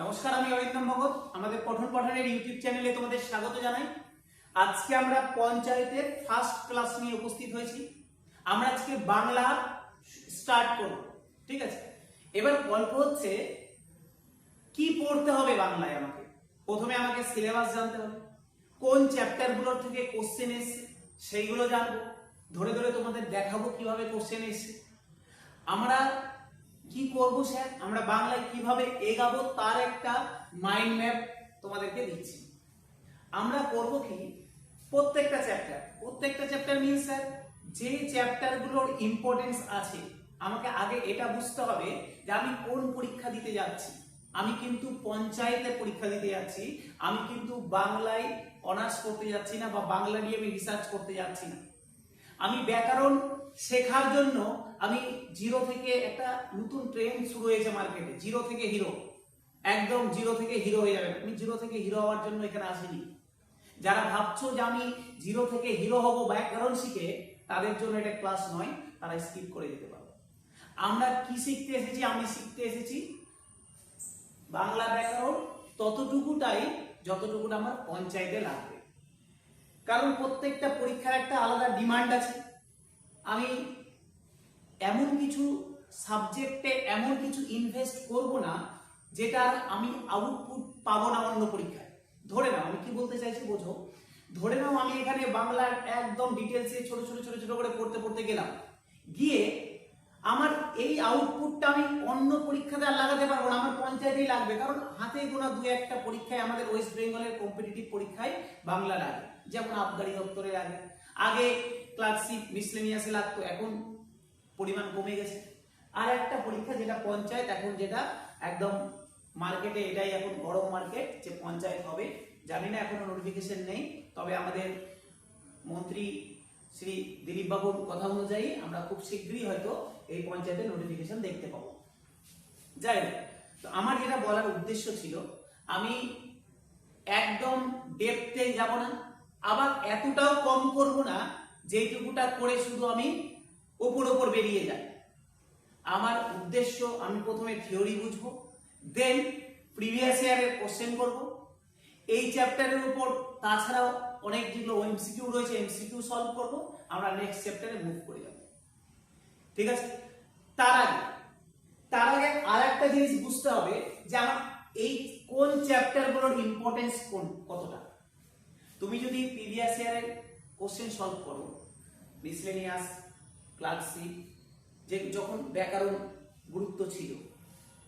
নমস্কার, আমি অরিন্দম ভগত। আমাদের পঠন পাঠনের ইউটিউব চ্যানেলে তোমাদের স্বাগত জানাই। আজকে আমরা পঞ্চায়েতের ফার্স্ট ক্লাস নিয়ে উপস্থিত হয়েছি। আমরা আজকে বাংলা স্টার্ট করব, ঠিক আছে? এবার গল্প হচ্ছে কি পড়তে হবে বাংলায়। প্রথমে আমাকে সিলেবাস জানতে হবে, কোন চ্যাপ্টারগুলোর থেকে কোশ্চেন এসছে সেইগুলো জানবো, ধরে ধরে তোমাদের দেখাবো কিভাবে কোশ্চেন এসছে। আমরা কি করবো স্যার, আমরা বাংলায় কিভাবে এগাবো তার একটা মাইন্ড ম্যাপ তোমাদেরকে দিচ্ছি। আমরা করব কি, প্রত্যেকটা চ্যাপ্টার মিন স্যার যে চ্যাপ্টারগুলোর ইম্পর্টেন্স আছে আমাকে আগে এটা বুঝতে হবে যে আমি কোন পরীক্ষা দিতে যাচ্ছি। আমি কিন্তু পঞ্চায়েতের পরীক্ষা দিতে যাচ্ছি, আমি কিন্তু বাংলায় অনার্স করতে যাচ্ছি না বা বাংলা নিয়ে আমি রিসার্চ করতে যাচ্ছি না। আমি ব্যাকরণ শেখার জন্য আমি জিরো থেকে একটা নতুন ট্রেন্ড শুরু হয়েছে মার্কেটে, জিরো থেকে হিরো, একদম জিরো থেকে হিরো হয়ে যাবে। আমি জিরো থেকে হিরো হওয়ার জন্য এখানে আসিনি। যারা ভাবছো যে আমি জিরো থেকে হিরো হব ব্যাকরণ শিখে, তাদের জন্য এটা ক্লাস নয়, তারা স্কিপ করে দিতে পারবে। আমরা কি শিখতে এসেছি? আমি শিখতে এসেছি বাংলা ব্যাকরণ ততটুকুটাই যতটুকুটা আমার পঞ্চায়েতে লাগবে। কারণ প্রত্যেকটা পরীক্ষার একটা আলাদা ডিমান্ড আছে। আমি এমন কিছু সাবজেক্টে এমন কিছু ইনভেস্ট করব না যেটার আমি আউটপুট পাবো না অন্য পরীক্ষায়। ধরে নাও, আমি কি বলতে চাইছি বোঝো। ধরে নাও আমি এখানে বাংলার একদম ডিটেলসে ছোট ছোট ছোট ছোট করে পড়তে গেলাম, গিয়ে আমার এই আউটপুটটা আমি অন্য পরীক্ষাতে আর লাগাতে পারবো না, আমার পঞ্চায়েতেই লাগবে। কারণ হাতে গোনা দু একটা পরীক্ষায়, আমাদের ওয়েস্ট বেঙ্গলের কম্পিটিটিভ পরীক্ষায় বাংলা লাগে, যেমন আবগারি দপ্তরে লাগে। আগে ক্লাসিক মিসলেনিয়াসে লাগতো, এখন পরিমাণ কমে গেছে। আর একটা পরীক্ষা যেটা পঞ্চায়েত, এখন যেটা একদম মার্কেটে, এটাই এখন গরম মার্কেট যে পঞ্চায়েত হবে। জানি না, এখনো নোটিফিকেশন নেই, তবে আমাদের মন্ত্রী শ্রী দিলীপ বাবুর কথা অনুযায়ী আমরা খুব শীঘ্রই হয়তো এই পঞ্চায়েতের নোটিফিকেশন দেখতে পাবো। যাই হোক, তো আমার যেটা বলার উদ্দেশ্য ছিল, আমি একদম ডেপথে যাব না, আবার এতটাও কম করব না যেটুকুটা করে শুধু আমি ওপর বেরিয়ে যাই। আমার উদ্দেশ্য, আমি প্রথমে থিওরি বুঝবো, দেন প্রিভিয়াস ইয়ারের কোশ্চেন করব এই চ্যাপ্টারের উপর। তাছাড়াও অনেক যেগুলো এমসিকিউ রয়েছে, এমসিকিউ সলভ করব। আমরা নেক্সট চ্যাপ্টারে মুভ করে যাব, ঠিক আছে? তার আগে আর একটা জিনিস বুঝতে হবে যে আমার এই কোন চ্যাপ্টারগুলোর ইম্পর্টেন্স কতটা। তুমি যদি প্রিভিয়াস ইয়ারের কোশ্চেন সলভ করো, মিসলেনিয়াস, ক্লাসিক, যে যখন ব্যাকরণ গুরুত্ব ছিল,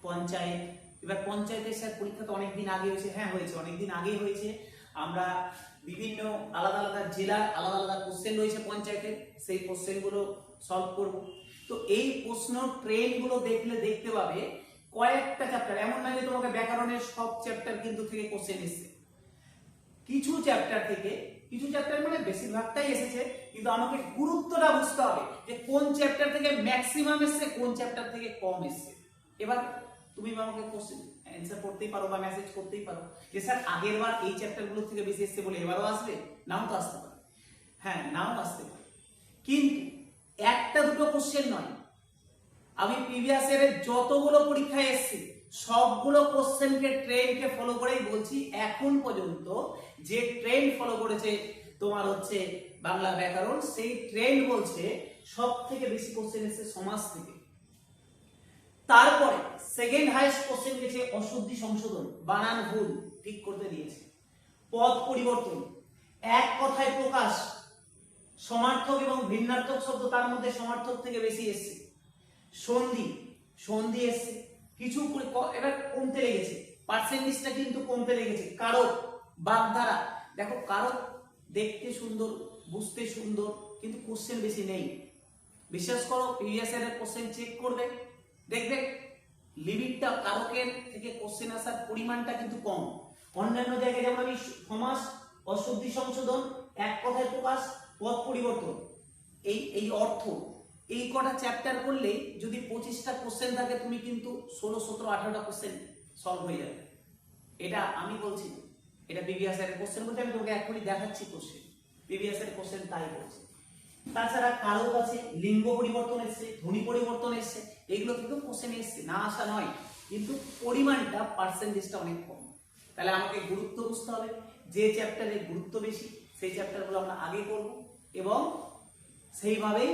পঞ্চায়েত। এবার পঞ্চায়েতের স্যার পরীক্ষা তো অনেকদিন আগে হয়েছে। হ্যাঁ হয়েছে, অনেকদিন আগেই হয়েছে। আমরা বিভিন্ন আলাদা আলাদা জেলার আলাদা আলাদা কোশ্চেন রয়েছে পঞ্চায়েতের, সেই কোশ্চেনগুলো সলভ করব। তো এই প্রশ্ন ট্রেনগুলো দেখতে পাবে কয়েকটা চ্যাপ্টার, এমন না যে তোমাকে ব্যাকরণের সব চ্যাপ্টার কিন্তু থেকে কোশ্চেন এসেছে। কিছু চ্যাপ্টার মানে বেশিরভাগটাই এসেছে, কিন্তু আমাকে গুরুত্বটা বুঝতে হবে যে কোন চ্যাপ্টার থেকে ম্যাক্সিমাম এসেছে, কোন চ্যাপ্টার থেকে কম এসেছে। এবার তুমি আমাকে কোশ্চেন অ্যান্সার করতেই পারো বা মেসেজ করতেই পারো যে স্যার আগের বার এই চ্যাপ্টারগুলো থেকে বেশি এসেছে বলে এবারও আসবে। নাও তো আসতে পারে, হ্যাঁ নাও আসতে পারে, কিন্তু একটা দুটো কোশ্চেন নয়। আমি প্রিভিয়াস ইয়ারের যতগুলো পরীক্ষায় এসেছি সবগুলো কোশ্চেনকে, ট্রেন্ডকে ফলো করেই বলছি। এখন পর্যন্ত যে ট্রেন্ড ফলো করেছে তোমার হচ্ছে বাংলা ব্যাকরণ, সেই ট্রেন্ড বলছে সব থেকে বেশি কোশ্চেন এসেছে সমাজ থেকে। তারপরে সেকেন্ড হাইয়েস্ট কোশ্চেন গেছে অশুদ্ধি সংশোধন, বানান ভুল ঠিক করতে দিয়েছে। পদ পরিবর্তন, এক কথায় প্রকাশ, সমার্থক এবং ভিন্নার্থক শব্দ, তার মধ্যে সমার্থক থেকে বেশি এসেছে। সন্ধি এসছে, কিছু এবার কমতে লেগেছে, পার্সেন্টেজটা কিন্তু কমতে লেগেছে। কারক, বাগধারা, দেখো কারক দেখতে সুন্দর, বুঝতে সুন্দর, কিন্তু কোশ্চেন বেশি নেই। বিশ্বাস করো, প্রিভিয়াস ইয়ারের কোশ্চেন চেক করবে, দেখবে লিমিটটা কারকের থেকে কোশ্চেন আসার পরিমাণটা কিন্তু কম। অন্যান্য জায়গায় যেমন আমি সমাস, অশুদ্ধি সংশোধন, এক কথায় প্রকাশ, পদ পরিবর্তন, এই অর্থ, এই কটা চ্যাপ্টার করলে যদি 25টা কোশ্চেন থাকে, তুমি কিন্তু 16, 17, 18টা কোশ্চেন সলভ হয়ে যাবে। এটা আমি বলছি, এটা প্রিভিয়াস ইয়ারের কোশ্চেন বলতে আমি তোমাকে এখনই দেখাচ্ছি কোশ্চেন, প্রিভিয়াস ইয়ারের কোশ্চেন তাই বলছে। তাছাড়া কারক আছে, লিঙ্গ পরিবর্তন এসছে, ধ্বনি পরিবর্তন এসছে, এগুলো কিন্তু কোশ্চেন এসছে, না আসা নয়। কিন্তু পরিমাণটা পার্সেন্টেজটা অনেক কম। তাহলে আমাকে গুরুত্ব বুঝতে হবে, যে চ্যাপ্টারে গুরুত্ব বেশি সেই চ্যাপ্টারগুলো আমরা আগে করব এবং সেইভাবেই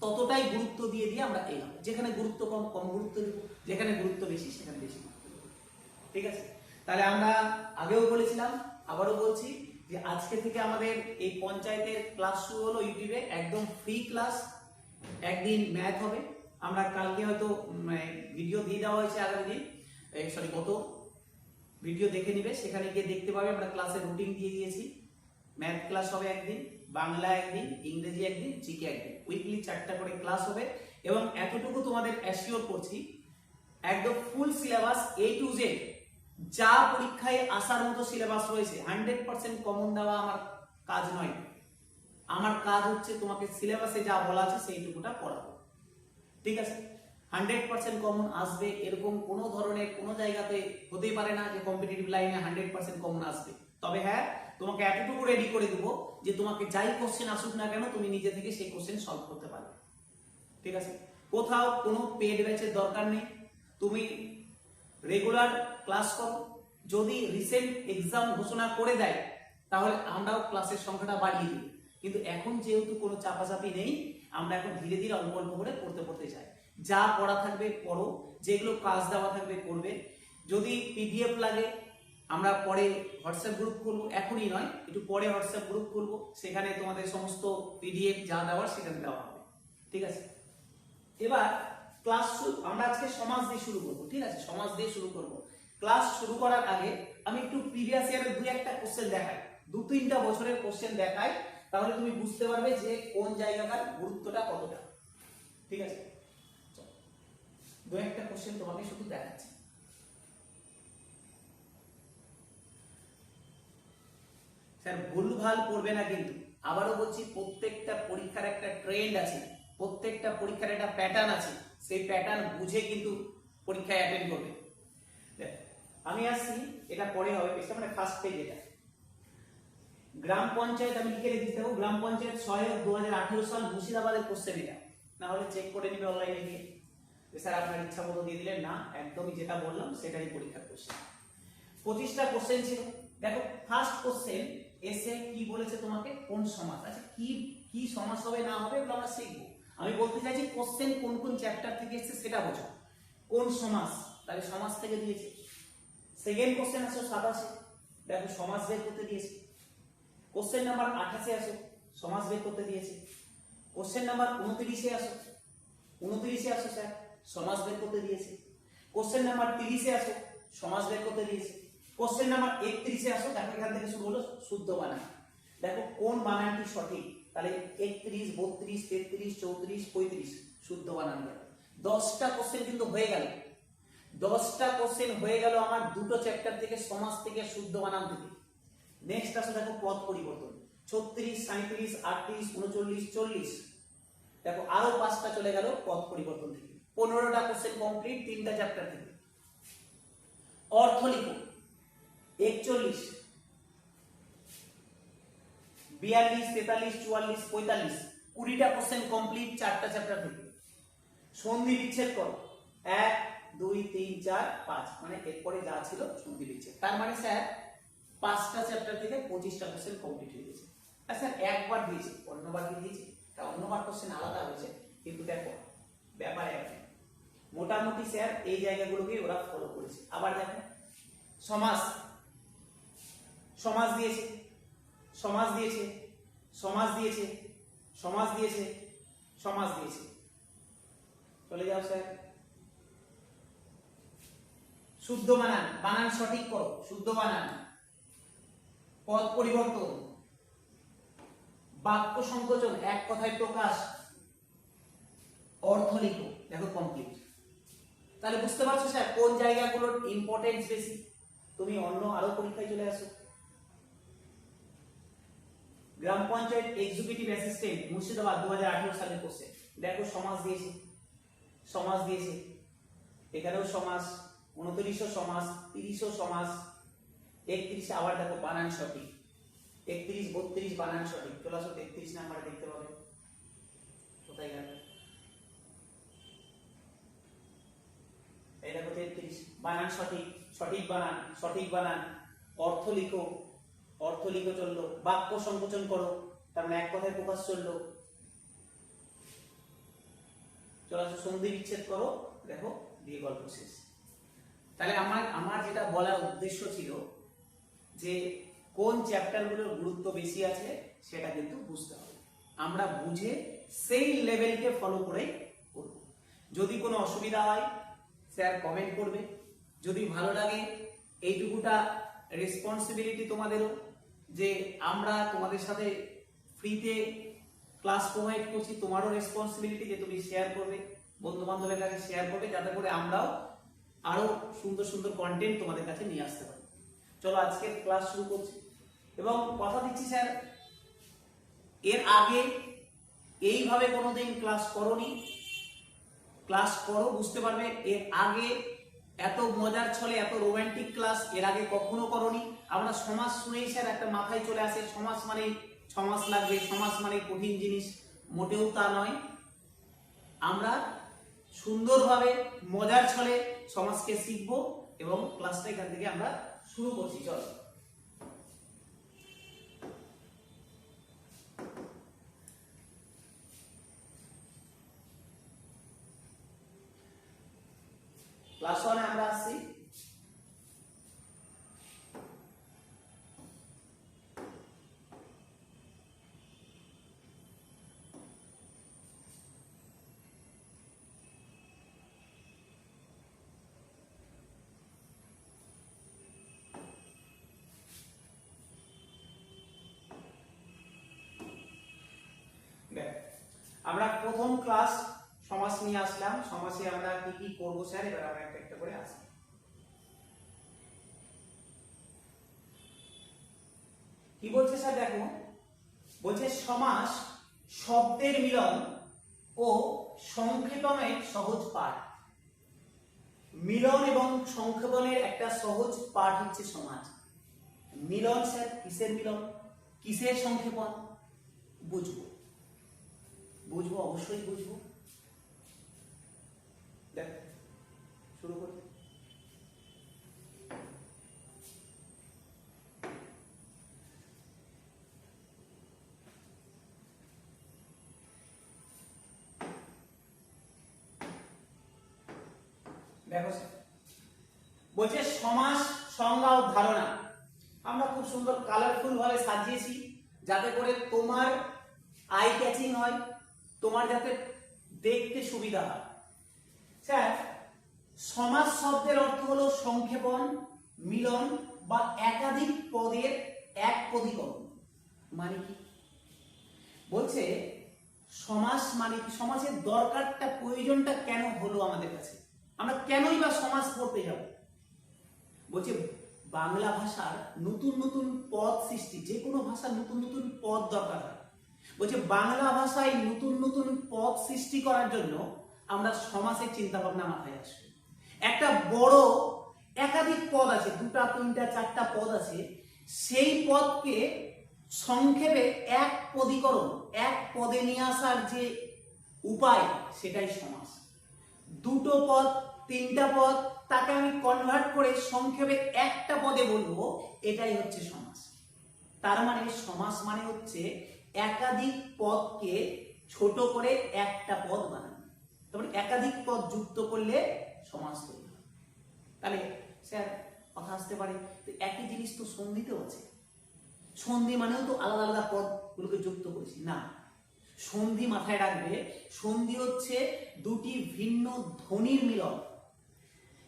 ততটাই গুরুত্ব দিয়ে দিয়ে আমরা এগোবো। যেখানে গুরুত্ব কম কম গুরুত্ব দেবো, যেখানে গুরুত্ব বেশি সেখানে বেশি গুরুত্ব দেবো। ঠিক আছে, তাহলে আমরা আগেও বলেছিলাম, আবারও বলছি যে আজকে থেকে আমাদের এই পঞ্চায়েতের ক্লাস শুরু হলো ইউটিউবে, একদম ফ্রি ক্লাস। একদিন ম্যাথ হবে, আমরা কালকে হয়তো ভিডিও দিয়ে দেওয়া হয়েছে, আগামী দিন গত ভিডিও দেখে নিবে, সেখানে গিয়ে দেখতে পাবে আমরা ক্লাসের রুটিন দিয়ে দিয়েছি। ম্যাথ ক্লাস হবে একদিন, বাংলা একদিন, ইংরেজি একদিন, জিকে একদিন, উইকলি 4টা করে ক্লাস হবে। এবং এতটুকু তোমাদের অ্যাসিওর করছি, একদম full syllabus A to Z, যা পরীক্ষায় আসার মতো সিলেবাস রয়েছে, 100% কমন দেওয়া আমার কাজ নয়। আমার কাজ হচ্ছে তোমাকে সিলেবাসে যা বলা আছে সেইটুকুটা পড়াবো। ঠিক আছে, 100% কমন আসবে এরকম কোনো ধরনের কোনো জায়গাতে হতেই পারে না যে কম্পিটিটিভ লাইনে 100% কমন আসবে। তবে হ্যাঁ, তোমাকে এতটুকু রেডি করে দেবো যে তোমাকে যাই কোশ্চেন আসুক না কেন তুমি নিজে থেকে সেই কোশ্চেন সলভ করতে পারবে। ঠিক আছে, কোথাও কোনো পেড ব্যাচের দরকার নেই, তুমি রেগুলার ক্লাস করো। যদি রিসেন্ট এক্সাম ঘোষণা করে দেয় তাহলে আমরাও ক্লাসের সংখ্যাটা বাড়িয়ে দিই, কিন্তু এখন যেহেতু কোনো চাপাচাপি নেই, আমরা এখন ধীরে ধীরে অল্প অল্প করে পড়তে চাই। যা পড়া থাকবে পড়ো, যেগুলো কাজ দেওয়া থাকবে করবে। যদি পিডিএফ লাগে আমরা পরে হোয়াটসঅ্যাপ গ্রুপ করবো, এখনই নয়, একটু পরে হোয়াটসঅ্যাপ গ্রুপ করবো, সেখানে তোমাদের সমস্ত পিডিএফ যা দেওয়ার সেখানে দেওয়া হবে। ঠিক আছে, এবার ক্লাস আমরা আজকে সমাজ দিয়ে শুরু করবো। ঠিক আছে, সমাজ দিয়ে শুরু করবো। ক্লাস শুরু করার আগে আমি একটু প্রিভিয়াস ইয়ারের 2-1টা কোশ্চেন দেখাই, 2-3টা বছরের কোশ্চেন দেখাই, তাহলে তুমি বুঝতে পারবে যে কোন জায়গাটার গুরুত্বটা কতটা। ঠিক আছে, 2-1টা কোশ্চেন তোমাকে শুধু দেখাচ্ছি। স্যার ভুলভাল পড়বে না কিন্তু, আবারও বলছি, প্রত্যেকটা পরীক্ষার একটা ট্রেন্ড আছে, প্রত্যেকটা পরীক্ষার একটা প্যাটার্ন আছে, সেই প্যাটার্ন বুঝে কিন্তু পরীক্ষায় অ্যাটেন্ড করবে। আমি আসছি, এটা পরে হবে, এটা মানে ফার্স্ট পেজ। এটা গ্রাম পঞ্চায়েত, আমি লিখে রেখে দেবো, গ্রাম পঞ্চায়েত সহায়ক 2018 সাল মুর্শিদাবাদের কোশ্চেন। এটা না হলে চেক করে নিবে অনলাইনে গিয়ে, স্যার আপনার ইচ্ছা মতো দিয়ে দিলেন না, একদমই যেটা বললাম সেটাই পরীক্ষার কোশ্চেন। 25টা কোশ্চেন ছিল। দেখো ফার্স্ট কোশ্চেন এসে কি বলেছে তোমাকে, কোন সমাস। আচ্ছা কি কি সমাস হবে না হবে এগুলো আমরা শিখবো। আমি বলতে চাইছি কোশ্চেন কোন কোন চ্যাপ্টার থেকে এসেছে সেটা বোঝো। কোন সমাস, তাহলে সমাস থেকে দিয়েছে। সেকেন্ড কোশ্চেন আসো 27, দেখো সমাস বের করতে দিয়েছে। কোশ্চেন নাম্বার 28 আসো, সমাস বের করতে দিয়েছে। কোশ্চেন নাম্বার 29 আসো, 29 আসো স্যার, সমাস বের করতে দিয়েছে। কোশ্চেন নাম্বার 30 আসো, সমাস বের করতে দিয়েছে। কোশ্চেন নাম্বার 31 আসো, দেখো এখান থেকে শুরু হলো শুদ্ধ বানান। দেখো কোন বানানটি সঠিক, তাহলে 31, 32, 33, 34, 35 শুদ্ধ বানান গেল। 10টা কোশ্চেন কিন্তু হয়ে গেল। 10টা কোশ্চেন হয়ে গেল আমার দুটো চ্যাপ্টার থেকে, সমাজ থেকে, শুদ্ধ বানান থেকে। নেক্সট আসো দেখো পদ পরিবর্তন, 36, 37, 38, 39, 40। দেখো আরো 5টা চলে গেল পদ পরিবর্তন থেকে। 15টা কোশ্চেন কমপ্লিট 3টা চ্যাপ্টার থেকে। অর্থ লিখো 41, 42, 43, 44, 45, 20টা কোশ্চেন কমপ্লিট 4টা চ্যাপ্টার থেকে। সন্ধি বিচ্ছেদ করো 1, 2, 3, 4, 5, মানে এরপরে যা ছিল সন্ধি বিচ্ছেদ। তার মানে স্যার 5টা চ্যাপ্টার থেকে 25টা কোশ্চেন কমপ্লিট হয়ে গেছে। আর স্যার একবার দিয়েছে, অন্যবার কি দিয়েছে, কারণ অন্যবার কোশ্চেন আলাদা হয়েছে, কিন্তু দেখো ব্যাপার একই। মোটামুটি স্যার এই জায়গাগুলোকে ওরা ফলো করেছে। আবার দেখো সমাস, সমাস দিয়েছে, সমাস দিয়েছে, সমাস দিয়েছে, সমাস দিয়েছে, সমাস দিয়েছে। চলে যাও স্যার। শুদ্ধ বানান, বানান সঠিক করো, শুদ্ধ বানান। পদ পরিবর্তন, বাক্য সংকোচন, এক কথায় প্রকাশ, অর্থ লিখো। দেখো কমপ্লিট। তাহলে বুঝতে পারছো স্যার কোন জায়গাগুলোর ইম্পর্টেন্স বেশি। তুমি অন্য আরো পরীক্ষায় চলে আসো। গ্রাম পঞ্চায়েত এক্সিকিউটিভ অ্যাসিস্ট্যান্ট মুর্শিদাবাদ 2018 সালের কোশ্চেন। দেখো সমাস দিয়েছে, সমাস দিয়েছে, এখানেও সমাস, 29ও সমাস, 30ও সমাস, 31 আবার দেখো বানান সঠিক, 31, 32 বানান সঠিক। চলে আসো 33 নাম্বার দেখতে পাবে, কোথায় গেল, এই দেখো 33, জিনিস, বানান সঠিক, সঠিক বানান, সঠিক বানান, অর্থ লিখো, অর্থ লিখো চললো, বাক্য সংকোচন করো, তার মানে এক কথায় প্রকাশ চললো, চলো সন্ধি বিচ্ছেদ করো, দেখো দিয়ে গল্প শেষ। তাহলে আমার যেটা বলার উদ্দেশ্য ছিল যে কোন চ্যাপ্টারগুলোর গুরুত্ব বেশি আছে সেটা কিন্তু বুঝতে হবে, আমরা বুঝে সেই লেভেলকে ফলো করে করব। যদি কোনো অসুবিধা হয় স্যার কমেন্ট করবে, যদি ভালো লাগে এইটুকুটা রেসপন্সিবিলিটি তোমাদেরও যে আমরা তোমাদের সাথে ফ্রিতে ক্লাস প্রোভাইড করছি, তোমারও রেসপন্সিবিলিটি যে তুমি শেয়ার করবে, বন্ধু বান্ধবের কাছে শেয়ার করবে, যাতে করে আমরাও আরো সুন্দর সুন্দর কন্টেন্ট তোমাদের কাছে নিয়ে আসতে পারি। চলো আজকে ক্লাস শুরু করছি, এবং কথা দিচ্ছি স্যার এর আগে এইভাবে কোনোদিন ক্লাস করোনি, ক্লাস করো বুঝতে পারবে, এর আগে এত মজার ছলে এত রোমান্টিক ক্লাস এর আগে কখনো করোনি। আমরা সমাজ শুনেই স্যার একটা মাথায় চলে আসে সমাজ মানে 6 মাস লাগবে, সমাজ মানে কঠিন জিনিস, মোটেও তা নয়। আমরা সুন্দরভাবে মজার ছলে সমাজকে শিখবো এবং ক্লাসটা এখান থেকে আমরা শুরু করছি। চলো ক্লাস 1 আমরা আসছি। আমরা প্রথম ক্লাস সমাস নিয়ে আসলাম, সমাসে আমরা কি কি করব স্যার এবার আমরা একটা একটা করে আসি। কি বলছে স্যার দেখো, বলছে সমাস শব্দের মিলন ও সংক্ষেপণের সহজ পাঠ। মিলন এবং সংক্ষেপণের একটা সহজ পাঠ হচ্ছে সমাস। মিলন স্যার কিসের মিলন, কিসের সংক্ষেপণ বুঝবো, বুঝবো অবশ্যই বুঝবো। দেখ শুরু করি। দেখো বলছে সমাস সংজ্ঞা ও ধারণা। আমরা খুব সুন্দর কালারফুল ভাবে সাজিয়েছি যাতে করে তোমার আই ক্যাচিং হয়, তোমার যাতে দেখতে সুবিধা হয়। স্যার সমাস শব্দের অর্থ হলো সংক্ষেপণ, মিলন বা একাধিক পদের এক পদীকরণ। মানে কি বলছে, সমাস মানে কি, সমাসের দরকারটা প্রয়োজনটা কেন হলো আমাদের কাছে, আমরা কেনই বা সমাস পড়তে যাব। বলছে বাংলা ভাষার নতুন নতুন পদ সৃষ্টি, যে কোনো ভাষার নতুন নতুন পদ দরকার হয়। বলছে বাংলা ভাষায় নতুন নতুন পদ সৃষ্টি করার জন্য আমরা সমাসের চিন্তা ভাবনা মাথায় আসবে। একটা বড় একাধিক পদ আছে, 2টা 3টা 4টা পদ আছে, সেই পদকে সংক্ষেপে এক পদীকরণ, এক পদে নিয়ে আসার যে উপায় সেটাই সমাস। 2টো পদ 3টা পদ তাকে আমি কনভার্ট করে সংক্ষেপে একটা পদে বলবো, এটাই হচ্ছে সমাস। তার মানে সমাস মানে হচ্ছে একাধিক পদকে ছোট করে একটা পদ বানানো, তারপরে একাধিক পদ যুক্ত করলে সমাস তৈরি হয়। তাহলে স্যার কথা আসতে পারে একই জিনিস তো সন্ধিতেও আছে, সন্ধি মানেও তো আলাদা আলাদা পদগুলোকে যুক্ত করেছি না। সন্ধি মাথায় রাখবে, সন্ধি হচ্ছে দুটি ভিন্ন ধ্বনির মিলন,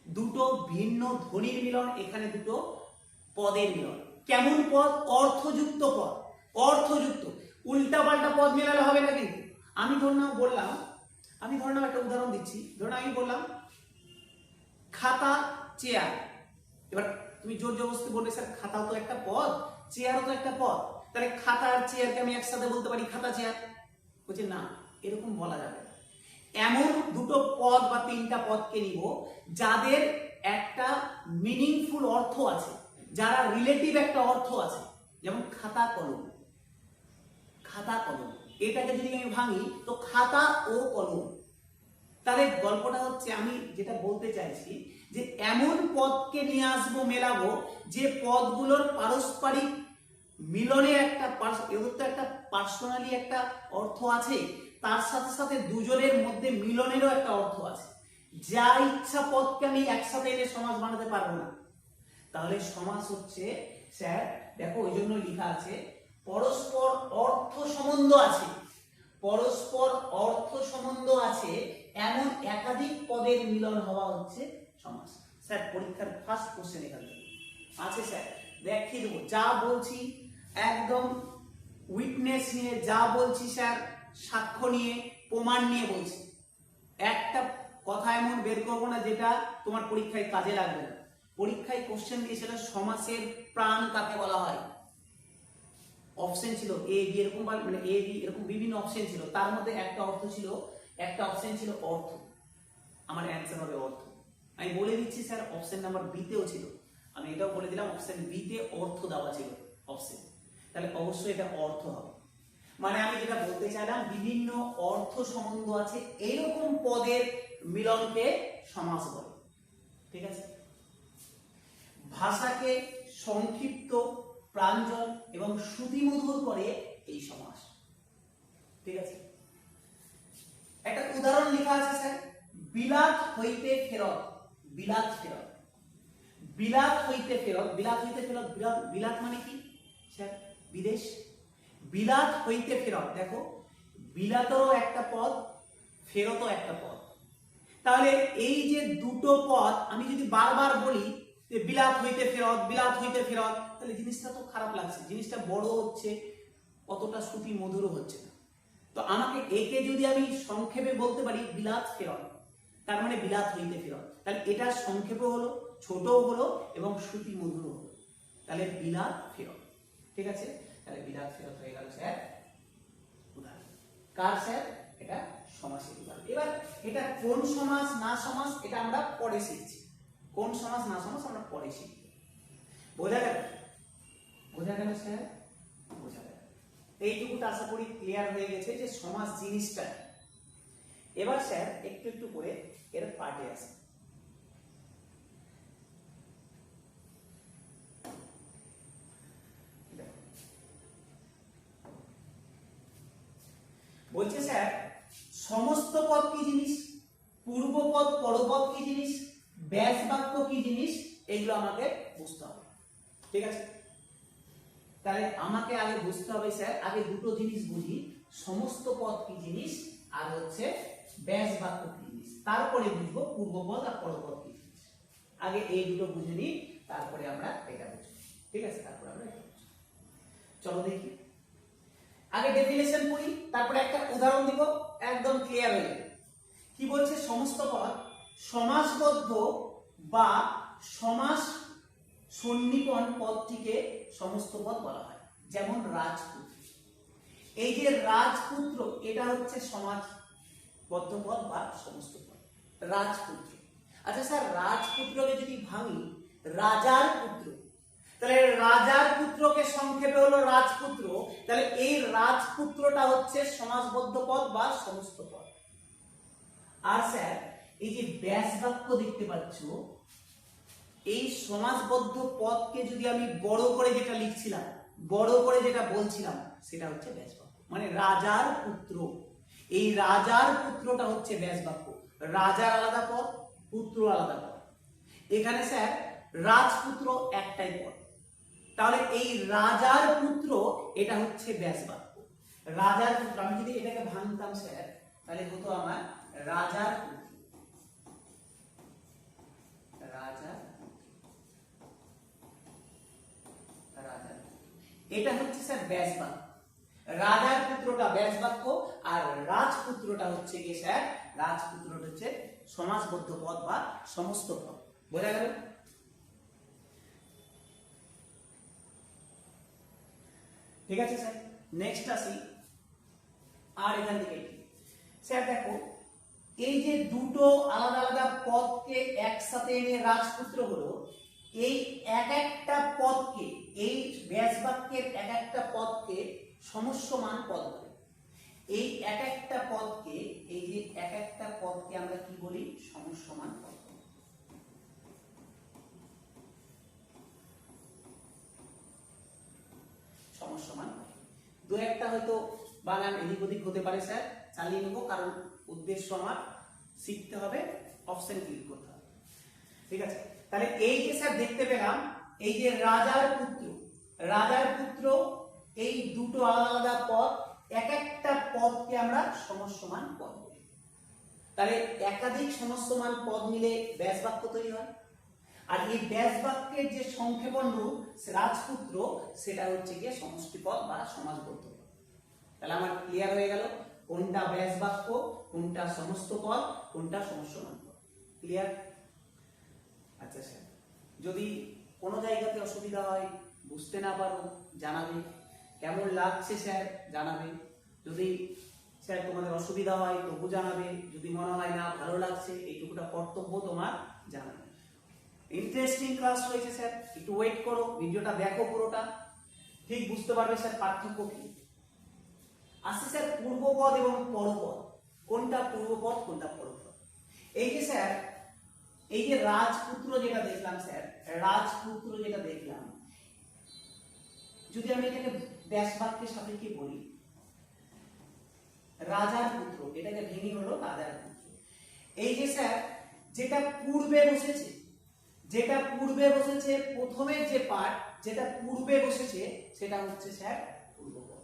দুটো ভিন্ন ধ্বনির মিলন, এখানে দুটো পদের মিলন। কেমন পদ? অর্থযুক্ত পদ, অর্থযুক্ত। উল্টা পাল্টা পদ মেলালে হবে না কিন্তু। আমি বললাম একটা উদাহরণ দিচ্ছি, ধরুন আমি বললাম খাতা চেয়ার, এবার তুমি জোর জবরদস্তি বলবে স্যার খাতাও তো একটা পদ, চেয়ারও তো একটা পদ, তাহলে খাতা আর চেয়ারকে আমি একসাথে বলতে পারি খাতা চেয়ার। বলছে না, এরকম বলা যাবে না। এমন দুটো পদ বা 3টা পদকে নিব যাদের একটা মিনিংফুল অর্থ আছে, যারা রিলেটিভ একটা অর্থ আছে, যেমন খাতা কলম। খাতা কলম এটাকে যদি আমি ভাঙি তো খাতা ও কলম। তাহলে গল্পটা হচ্ছে, আমি যেটা বলতে চাইছি যে এমন পদকে নিয়ে আসবো, মেলাবো, যে পদগুলোর পারস্পরিক মিলনের একটা এদের তো একটা পার্সোনালি একটা অর্থ আছে, তার সাথে সাথে দুজনের মধ্যে মিলনেরও একটা অর্থ আছে। যা ইচ্ছা পদকে আমি একসাথে এনে সমাস বানাতে পারবো না। তাহলে সমাস হচ্ছে স্যার, দেখো ওই জন্য লেখা আছে পরস্পর অর্থ সম্বন্ধ আছে, পরস্পর অর্থ সম্বন্ধ আছে এমন একাধিক পদের মিলন হওয়া হচ্ছে সমাস। স্যার পরীক্ষার ফার্স্ট কোশ্চেন এখান থেকে আছে স্যার, দেখিয়ে দেবো যা বলছি একদম উইটনেস নিয়ে, যা বলছি স্যার সাক্ষ্য নিয়ে, প্রমাণ নিয়ে বলছি। একটা কথা এমন বের করবো না যেটা তোমার পরীক্ষায় কাজে লাগবে না। পরীক্ষায় কোশ্চেন দিয়েছিল সমাসের প্রাণ কাকে বলা হয়, অপশন ছিল এ বি, এরকম মানে এ বি এরকম বিভিন্ন অপশন ছিল, তার মধ্যে একটা অর্থ ছিল, একটা অপশন ছিল অর্থ। আমার অ্যান্সার হবে অর্থ। আমি বলে দিচ্ছি স্যার অপশন নাম্বার বি তেও ছিল, আমি এটাও বলে দিলাম অপশন বি তে অর্থ দেওয়া ছিল অপশন, তাহলে অবশ্যই এটা অর্থ হবে। মানে আমি যেটা বলতে চাইলাম বিভিন্ন অর্থ সম্বন্ধ আছে এইরকম পদের মিলনকে সমাস বলে। ঠিক আছে, ভাষাকে সংক্ষিপ্ত, প্রাঞ্জল এবং শ্রুতিমধুর করে এই সমাস। ঠিক আছে, একটা উদাহরণ লেখা আছে স্যার, বিলাত হইতে ফেরত, বিলাত ফেরত, বিলাত হইতে ফেরত, বিলাত হইতে ফেরত, বিলাত মানে কি স্যার বিদেশ, বিলাত হইতে ফেরত। দেখো বিলাতেরও একটা পদ, ফেরতও একটা পদ, তাহলে এই যে দুটো পদ আমি যদি বারবার বলি যে বিলাত হইতে ফেরত, বিলাত হইতে ফেরত, তাহলে জিনিসটা তো খারাপ লাগছে, জিনিসটা বড় হচ্ছে, অতটা শ্রুতি মধুরও হচ্ছে না। তো আমাকে একে যদি আমি সংক্ষেপে বলতে পারি বিলাত ফেরত, তার মানে বিলাত হইতে ফেরত, তাহলে এটা সংক্ষেপও হলো, ছোটও হলো এবং শ্রুতি মধুরও হলো, তাহলে বিলাত ফেরত। ঠিক আছে, তাহলে বিলাত ফেরত হয়ে গেল স্যার উদাহরণ। কার স্যার? এটা সমাসের উদাহরণ। এবার এটা কোন সমাস না সমাস এটা আমরা পরে শিখছি, কোন সমাস না সমাস আমরা পরে শিখব। বোঝা গেল? বোঝা গেল স্যার? বোঝা গেল। এইটুকুটা আশা করি ক্লিয়ার হয়ে গেছে যে সমাস জিনিসটা। এবার স্যার একটু একটু করে এর পার্টে আসে। বলছে স্যার সমস্ত পদ কি জিনিস, পূর্বপদ পরপদ কি জিনিস, ব্যাস বাক্য কি জিনিস, এগুলো আমাকে বুঝতে হবে। ঠিক আছে, তাহলে আমাকে আগে বুঝতে হবে স্যার, আগে দুটো জিনিস বুঝি, সমস্ত পদ কি জিনিস আর হচ্ছে ব্যাস বাক্য কি জিনিস, তারপরে বুঝবো পূর্বপদ আর পরপদ কি জিনিস। আগে এই দুটো বুঝে নিই, তারপরে আমরা এটা বুঝবো। ঠিক আছে, তারপরে আমরা এটা বুঝবো। চলো দেখি, আগে ডেফিনেশন পড়ি, তারপরে একটা উদাহরণ দিব, একদম ক্লিয়ার হয়ে যাবে। কি বলছে? সমস্ত পদ সমাসবদ্ধ বা সমাস সন্নিপন পদটিকে সমস্ত পদ বলা হয়। যেমন রাজপুত্র, এই যে রাজপুত্র এটা হচ্ছে সমাসবদ্ধ পদ বা সমস্ত পদ, রাজপুত্র। আচ্ছা স্যার রাজপুত্রকে যদি ভাঙি রাজার পুত্র, তাহলে রাজার পুত্রকে সংক্ষেপে হলো রাজপুত্র, তাহলে এই রাজপুত্রটা হচ্ছে সমাসবদ্ধ পদ বা সমস্ত পদ। আর স্যার এই যে ব্যাস বাক্য দেখতে পাচ্ছ, এই সমাসবদ্ধ পদকে যদি আমি বড় করে যেটা লিখছিলাম, বড় করে যেটা বলছিলাম, সেটা হচ্ছে ব্যাস বাক্য। মানে রাজার পুত্র, এই রাজার পুত্রটা হচ্ছে ব্যাস বাক্য। রাজার আলাদা পদ, পুত্র আলাদা পদ। এখানে স্যার রাজপুত্র একটাই পদ, তাহলে এই রাজার পুত্র এটা হচ্ছে ব্যাস বাক্য। রাজার পুত্র, আমি যদি এটাকে ভাঙতাম স্যার, তাহলে হতো আমার রাজার পুত্র, রাজার রাজার, এটা হচ্ছে স্যার ব্যাস বাক্য। রাজার পুত্রটা ব্যাস বাক্য আর রাজপুত্রটা হচ্ছে কি স্যার, রাজপুত্রটা হচ্ছে সমাসবদ্ধ পদ বা সমস্ত পদ। বোঝা গেল? ঠিক আছে স্যার, নেক্সট আসি। আর এখান থেকে স্যার দেখো এই যে দুটো আলাদা আলাদা পদকে একসাথে এনে রাজপুত্র হলো, এই এক একটা পদকে, এই ব্যাস বাক্যের এক একটা পদকে সমস্যমান পদ বলে। এই এক একটা পদকে, এই যে এক একটা পদকে আমরা কি বলি? সমস্যমান পদ। হয়তো বানান এদিক ওদিক হতে পারে স্যার, চালিয়ে নেবো, কারণ উদ্দেশ্য আমার শিখতে হবে, অপশন ক্লিক করতে হবে। ঠিক আছে, তাহলে এই যে স্যার দেখতে পেলাম, এই যে রাজার পুত্র, এই দুটো আলাদা আলাদা পদ, এক একটা পদকে আমরা সমসমান পদ বলি। তাহলে একাধিক সমসমান পদ মিলে ব্যাস বাক্য তৈরি হয়। আর এই ব্যাস বাক্যের যে সংক্ষেপণ রূপ রাজপুত্র, সেটা হচ্ছে গিয়ে সমষ্টি পদ বা সমাসবদ্ধ পদ। তাহলে আমার ক্লিয়ার হয়ে গেল কোনটা ব্যাস বাক্য, কোনটা সমস্ত পদ, কোনটা সমসমান পদ। ক্লিয়ার? আচ্ছা স্যার, যদি কোনো জায়গাতে অসুবিধা হয়, বুঝতে না পারো, জানাবে। কেমন লাগছে স্যার জানাবে। যদি স্যার তোমাদের অসুবিধা হয় তবু জানাবে, যদি মনে হয় না ভালো লাগছে, এইটুকুটা কর্তব্য তোমার জানাবে। ইন্টারেস্টিং ক্লাস হয়েছে স্যার, একটু ওয়েট করো, ভিডিওটা দেখো পুরোটা, ঠিক বুঝতে পারবে স্যার পার্থক্য কি। আসছে স্যার পূর্বপদ এবং পরপদ, কোনটা পূর্বপদ কোনটা পরপদ। এই যে স্যার, এই যে রাজপুত্র যেটা দেখলাম স্যার, রাজপুত্র যেটা দেখলাম, যদি আমি এটাকে ব্যাস বাক্যের সাপেক্ষে বলি, রাজার পুত্র, এটাকে ভেঙে হলো রাজার পুত্র। এই যে স্যার যেটা পূর্বে বসেছে, প্রথমের যে পার্ট যেটা পূর্বে বসেছে সেটা হচ্ছে স্যার পূর্বপদ,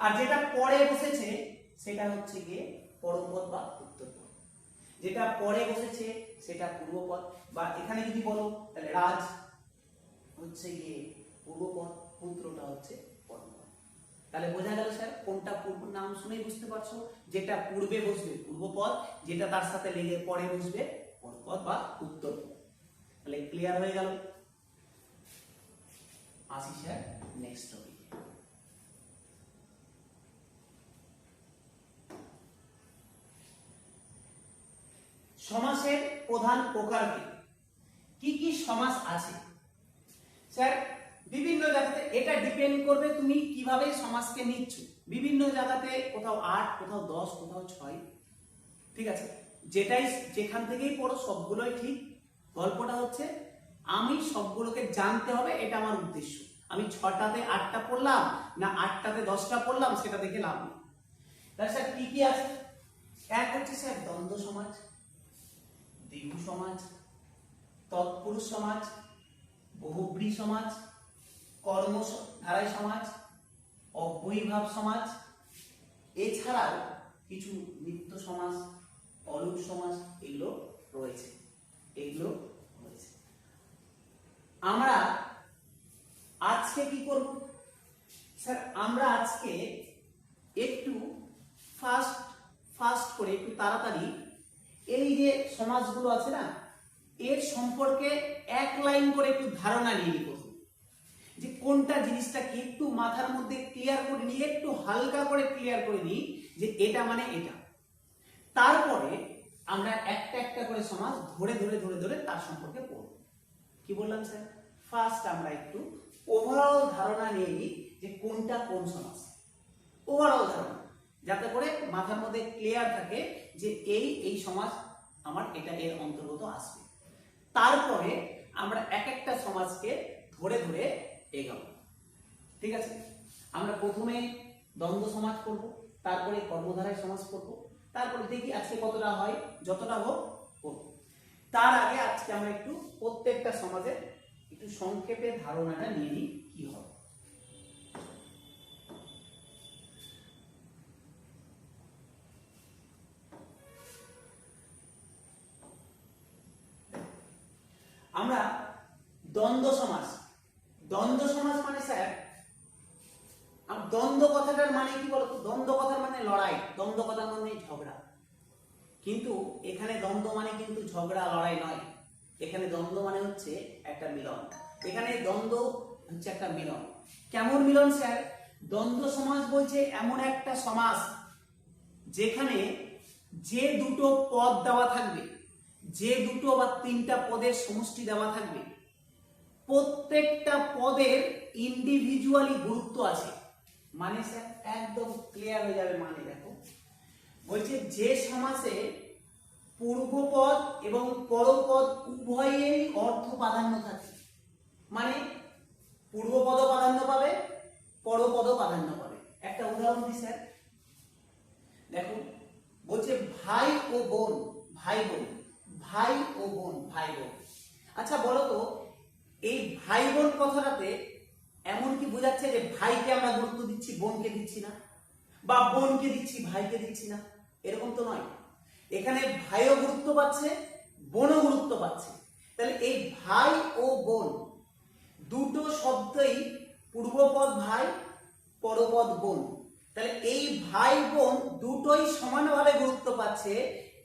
আর যেটা পরে বসেছে সেটা হচ্ছে গিয়ে পরপদ বা উত্তরপদ। যেটা পরে বসেছে সেটা পূর্বপদ, বা এখানে যদি বলো তাহলে রাজ হচ্ছে গিয়ে পূর্বপদ, পুত্রটা হচ্ছে পরপদ। তাহলে বোঝা গেল স্যার কোনটা পূর্ব, নাম শুনেই বুঝতে পারছো, যেটা পূর্বে বসবে পূর্বপদ, যেটা তার সাথে লেগে পরে বসবে পরপদ বা উত্তরপদ। তাহলে ক্লিয়ার হয়ে গেল। আসি স্যার নেক্সট টপিক। সমাসের প্রধান প্রকার কি কি সমাস আছে স্যার? বিভিন্ন জায়গাতে এটা ডিপেন্ড করবে তুমি কিভাবে সমাসকে নিচ্ছ। বিভিন্ন জায়গাতে কোথাও 8, কোথাও 10, কোথাও 6। ঠিক আছে, যেটাই যেখান থেকেই পড়ো সবগুলোই ঠিক। গল্পটা হচ্ছে আমি সবগুলোকে জানতে হবে, এটা আমার উদ্দেশ্য। আমি 6টাতে 8টা পড়লাম না 8টাতে 10টা পড়লাম সেটা দেখে লাভ নেই। তাহলে স্যার কি কি আছে? এক হচ্ছে স্যার দ্বন্দ্ব সমাজ, দ্বিগু সমাজ, তৎপুরুষ সমাজ, বহুব্রী সমাজ, কর্মধারায় সমাজ, অব্যয়ীভাব সমাজ, এছাড়াও কিছু নিত্য সমাজ, অলুক সমাজ, এগুলো রয়েছে। আমরা আজকে কি করব স্যার? আমরা আজকে একটু ফাস্ট করে, একটু তাড়াতাড়ি এই যে সমাজগুলো আছে না, এর সম্পর্কে এক লাইন করে একটু ধারণা নিয়ে নিব, যে কোনটা জিনিসটা কি একটু মাথার মধ্যে ক্লিয়ার করে নিই, একটু হালকা করে ক্লিয়ার করে নিই যে এটা মানে এটা। তারপরে আমরা একটা একটা করে সমাজ ধরে ধরে ধরে ধরে তার সম্পর্কে পড়ব। কি বললাম স্যার? ফার্স্ট আমরা একটু ওভারঅল ধারণা নিয়ে নিই যে কোনটা কোন সমাজ, ওভারঅল ধারণা, যাতে করে মাথার মধ্যে ক্লিয়ার থাকে যে এই সমাজ আমার এটা এর অন্তর্গত আসবে। তারপরে আমরা এক একটা সমাজকে ধরে ধরে এগাবো। ঠিক আছে, আমরা প্রথমে দ্বন্দ্ব সমাজ করব, তারপরে কর্মধারায় সমাজ করব, তারপরে দেখি আজকে কতটা হয়, যতটা হোক করব। তার আগে আজকে আমরা একটু প্রত্যেকটা সমাজের একটু সংক্ষেপে ধারণাটা নিয়ে নিই কি হবে। আমরা দ্বন্দ্ব সমাজ মানে স্যার, দ্বন্দ্ব কথাটার মানে কি বলতো? দ্বন্দ্ব কথার মানে লড়াই, দ্বন্দ্ব কথার মানে ঝগড়া। কিন্তু এখানে দ্বন্দ্ব মানে কিন্তু ঝগড়া লড়াই নয়, এখানে দ্বন্দ্ব মানে হচ্ছে একটা মিলন। এখানে দ্বন্দ্ব হচ্ছে একটা মিলন। কেমন মিলন স্যার? দ্বন্দ্ব সমাজ বলছে এমন একটা সমাজ যেখানে যে দুটো পদ দেওয়া থাকবে, যে দুটো বা তিনটা পদের সমষ্টি দেওয়া থাকবে, প্রত্যেকটা পদের ইন্ডিভিজুয়ালি গুরুত্ব আছে। মানে স্যার একদম ক্লিয়ার হয়ে যাবে। মানে দেখো বলছে যে সমাসে পূর্বপদ এবং পরপদ উভয়েরই অর্থ প্রাধান্য থাকে, মানে পূর্বপদ প্রাধান্য পাবে, পরপদ প্রাধান্য পাবে। একটা উদাহরণ দিই স্যার, দেখো বলছে ভাই ও বোন, ভাই বোন, ভাই ও বোন, ভাই বোন। আচ্ছা বলো তো এই ভাই বোন কথাটাতে এমন কি বোঝাচ্ছে যে ভাইকে আমরা গুরুত্ব দিচ্ছি বোনকে দিচ্ছি না, বা বোনকে দিচ্ছি ভাইকে দিচ্ছি না? এরকম তো নয়। এখানে ভাইও গুরুত্ব পাচ্ছে, বোনও গুরুত্ব পাচ্ছে। তাহলে এই ভাই ও বোন দুটো শব্দই পূর্বপদ ভাই, পরপদ বোন। তাহলে এই ভাই বোন দুটোই সমানভাবে গুরুত্ব পাচ্ছে,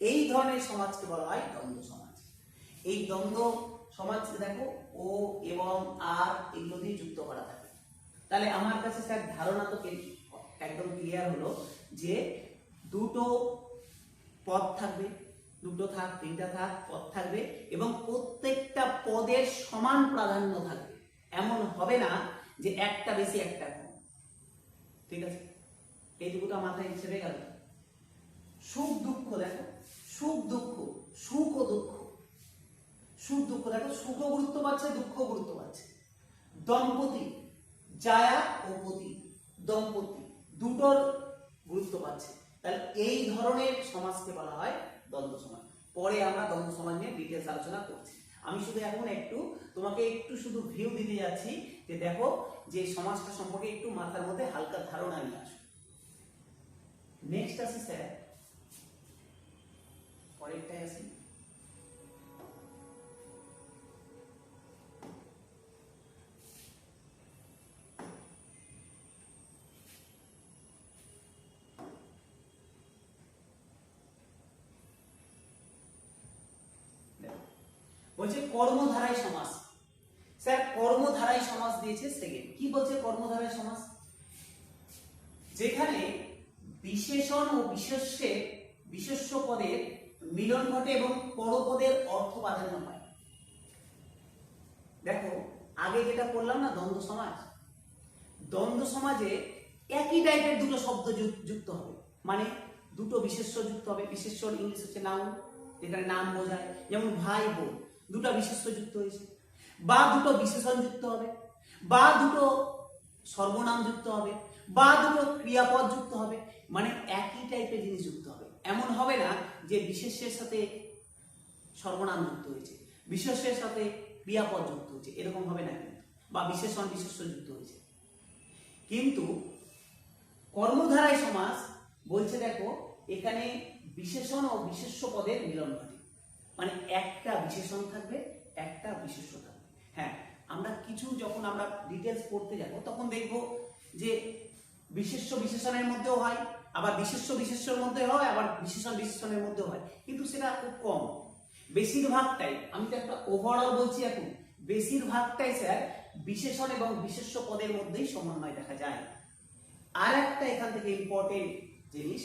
এই ধরনের সমাজকে বলা হয় দ্বন্দ্ব সমাজ। এই দ্বন্দ্ব সমাজ দেখো ও এবং আর এগুলো দিয়ে যুক্ত করা থাকে। তাহলে আমার কাছে স্যার ধারণা তো একদম ক্লিয়ার হলো যে দুটো পদ থাকবে, দুটো থাক, তিনটা থাক, পদ থাকবে এবং প্রত্যেকটা পদের সমান প্রাধান্য থাকবে। এমন হবে না যে একটা বেশি একটা কম। ঠিক আছে, এইটুকুটা মাথায় ছেড়ে গেল। সুখ দুঃখ দেখো, সুখ দুঃখ, সুখ ও দুঃখ, সুখ দুঃখ দেখো, সুখও গুরুত্ব পাচ্ছে, দুঃখও গুরুত্ব পাচ্ছে। দম্পতি, জায়া ও পতি, দম্পতি দুটোর গুরুত্ব পাচ্ছে। তাহলে এই ধরনের সমাজকে বলা হয় দ্বন্দ্ব সমাজ। পরে আমরা দ্বন্দ্ব সমাজ নিয়ে ডিটেলস আলোচনা করছি। আমি শুধু এখন তোমাকে একটু শুধু ভিউ দিতে যাচ্ছি যে দেখো যে সমাজটা সম্পর্কে একটু মাথার মধ্যে হালকা ধারণা নিয়ে আসো। নেক্সট আসি স্যার, পরেরটাই আসি। বলছে কর্মধারায় সমাস। স্যার কর্মধারায় সমাস দিয়েছে সেকেন্ড। কি বলছে কর্মধারায় সমাস? যেখানে বিশেষণ ও বিশেষ্য পদের মিলন ঘটে এবং পরপদের অর্থ প্রাধান্য পায়। দেখো আগে যেটা বললাম না দ্বন্দ্ব সমাজ, দ্বন্দ্ব সমাজে একই টাইপের দুটো শব্দ যুক্ত হবে, মানে দুটো বিশেষ্য যুক্ত হবে। বিশেষ্য ইংলিশ হচ্ছে নাউন, যেখানে নাম বোঝায়। যেমন ভাই বোন, দুটো বিশেষ্য যুক্ত হয়েছে, বা দুটো বিশেষণ যুক্ত হবে, বা দুটো সর্বনাম যুক্ত হবে, বা দুটো ক্রিয়াপদ যুক্ত হবে। মানে একই টাইপের জিনিস যুক্ত হবে। এমন হবে না যে বিশেষ্যের সাথে সর্বনাম যুক্ত হয়েছে, বিশেষ্যের সাথে ক্রিয়াপদ যুক্ত হয়েছে, এরকম হবে না কিন্তু, বা বিশেষণ বিশেষ্য যুক্ত হয়েছে। কিন্তু কর্মধারায় সমাস বলছে দেখো এখানে বিশেষণ ও বিশেষ্য পদের মিলন ঘটে, মানে একটা বিশেষণ থাকবে, একটা বিশেষ্য থাকবে। হ্যাঁ, আমরা কিছু যখন আমরা ডিটেলস পড়তে যাব তখন দেখব যে বিশেষ্য বিশেষণের মধ্যেও হয়, আবার বিশেষ্য বিশেষ্যের মধ্যে হয়, আবার বিশেষণ বিশেষণের মধ্যেও হয়, কিন্তু সেটা খুব কম। বেশিরভাগটাই, আমি তো একটা ওভারঅল বলছি এখন, বেশিরভাগটাই স্যার বিশেষণ এবং বিশেষ্য পদের মধ্যেই সমন্বয় দেখা যায়। আর একটা এখান থেকে ইম্পর্টেন্ট জিনিস,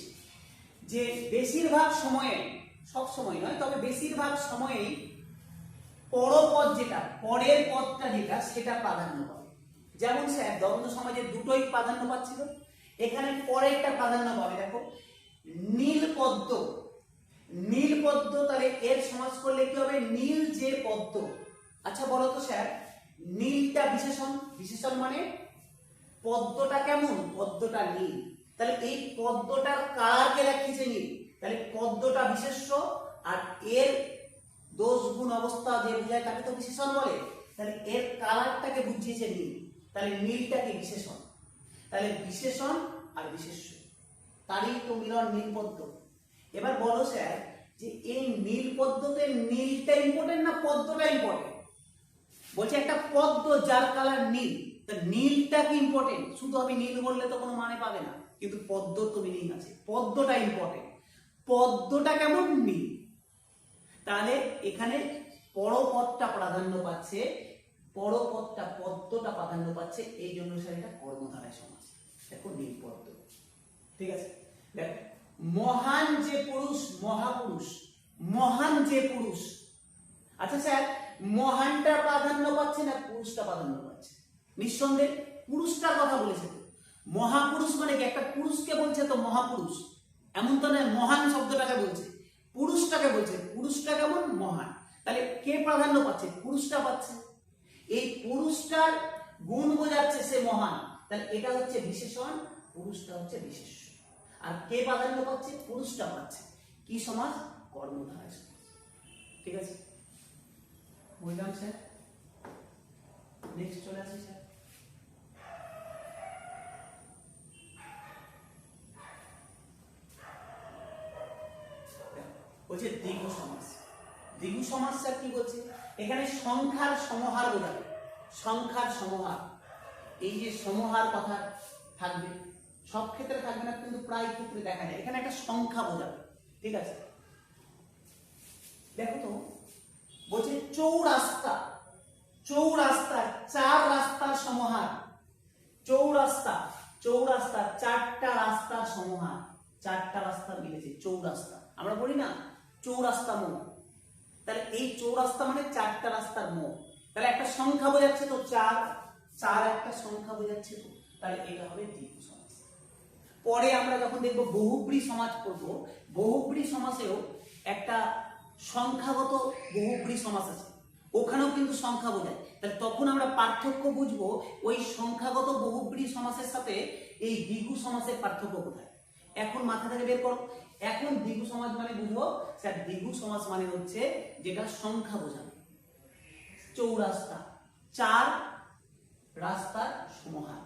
যে বেশিরভাগ সময়ে, সব সময় নয় তবে বেশিরভাগ সময়েই পরপদ যেটা, পরের পদটা যেটা, সেটা প্রাধান্য পাবে। যেমন স্যার দ্বন্দ্ব সমাজে দুটোই প্রাধান্য পাচ্ছিল, এখানে পরেরটা প্রাধান্য পাবে। দেখো নীল পদ্ম, নীল পদ্ম, তাহলে এর সমাস করলে কি হবে? নীল যে পদ্ম। আচ্ছা বলো তো স্যার, নীলটা বিশেষণ, বিশেষণ মানে পদ্মটা কেমন? পদ্মটা নীল। তাহলে এই পদ্মটার কালারকে দেখিয়েছে নীল, তাহলে পদ্মটা বিশেষ্য, আর এর দোষ গুণ অবস্থা যে বোঝায় তাকে তো বিশেষণ বলে। তাহলে এর কালারটাকে বুঝিয়েছে নীল, তাহলে নীলটাকে বিশেষণ। তাহলে বিশেষণ আর বিশেষ্য, তারই তো মিলন নীল পদ্ম। এবার বলো স্যার যে এই নীল পদ্মতে নীলটা ইম্পর্টেন্ট না পদ্মটা ইম্পর্টেন্ট? বলছে একটা পদ্ম যার কালার নীল, তা নীলটা কি ইম্পর্টেন্ট? শুধু আমি নীল বললে তো কোনো মানে পাবে না, কিন্তু পদ্ম তো মিনিং আছে, পদ্মটা ইম্পর্টেন্ট। পদ্মটা কেমন? নীল। তাহলে এখানে পরপদটা প্রাধান্য পাচ্ছে, পরপদটা পদ্মটা প্রাধান্য পাচ্ছে, এই জন্য স্যার এটা কর্মধারায় সমাস। দেখো নীল পদ্ম, ঠিক আছে। দেখো মহান যে পুরুষ, মহাপুরুষ, মহান যে পুরুষ। আচ্ছা স্যার মহানটা প্রাধান্য পাচ্ছে না পুরুষটা প্রাধান্য পাচ্ছে? নিঃসন্দেহে পুরুষটার কথা বলেছে তো। মহাপুরুষ মানে কি? একটা পুরুষকে বলছে তো মহাপুরুষ, এমন তো নয় মহান শব্দটাকে বলছে, পুরুষটাকে বলছে। পুরুষটা কেমন? মহান। তাহলে কে প্রাধান্য পাচ্ছে? পুরুষটা পাচ্ছে। এই পুরুষটার গুণ বোঝাচ্ছে সে মহান, তাহলে এটা হচ্ছে বিশেষণ, পুরুষটা হচ্ছে বিশেষ্য, আর কে প্রাধান্য পাচ্ছে? পুরুষটা পাচ্ছে। কি সমাস? কর্মধারয় সমাস। ঠিক আছে, বুঝলাম স্যার। নেক্সট চলে আসি স্যার। বলছে দ্বিগু সমাস। দ্বিগু সমাস স্যার কি বলছে? এখানে সংখ্যার সমাহার বোঝাবে, সংখ্যার সমাহার। এই যে সমাহার কথা থাকবে, সব ক্ষেত্রে থাকবে না কিন্তু প্রায় ক্ষেত্রে দেখা যায়, এখানে একটা সংখ্যা বোঝাবে। ঠিক আছে, দেখো তো বলছে চৌরাস্তা, চৌরাস্তা, চার রাস্তার সমাহার। চৌরাস্তা, চৌরাস্তা চারটা রাস্তার সমাহার, চারটা রাস্তা মিলেছে চৌরাস্তা। আমরা বলি না চৌরাস্তা মোড়, তাহলে এই চৌরাস্তা মানে চারটা রাস্তার মোড়, তাহলে একটা সংখ্যা বোঝাচ্ছে তো চার, চার একটা সংখ্যা বোঝাচ্ছে তো, তাহলে এটা হবে দ্বিগু সমাস। পরে আমরা যখন দেখবো বহুব্রী সমাস করবো, বহুব্রী সমাসেও একটা সংখ্যাগত বহুব্রী সমাস আছে, ওখানেও কিন্তু সংখ্যা বোঝায়। তাহলে তখন আমরা পার্থক্য বুঝবো ওই সংখ্যাগত বহুব্রী সমাসের সাথে এই দ্বিগু সমাসের পার্থক্য কোথায়। এখন মাথা থেকে বের করো। এখন দ্বিগু সমাস মানে বুঝবো স্যার, দ্বিগু সমাস মানে হচ্ছে যেটা সংখ্যা বোঝাবে। চৌরাস্তা, চার রাস্তার সমাহার,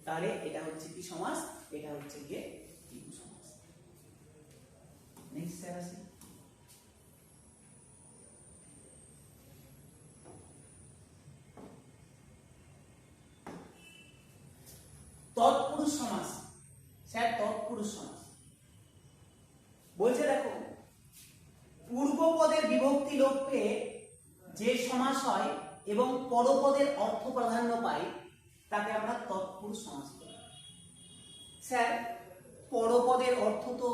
তাহলে এটা হচ্ছে কি সমাস? এটা হচ্ছে গিয়ে দ্বিগু সমাস। নেক্সট স্যার আসি। তৎপুরুষ সমাস। স্যার তৎপুরুষ সমাস বলছে দেখো, পূর্বপদের বিভক্তি লোপ পেয়ে যে সমাস হয় এবং পরপদের অর্থ প্রাধান্য পায় তাকে আমরা তৎপুরুষ সমাস বলি। স্যার পরপদের অর্থ তো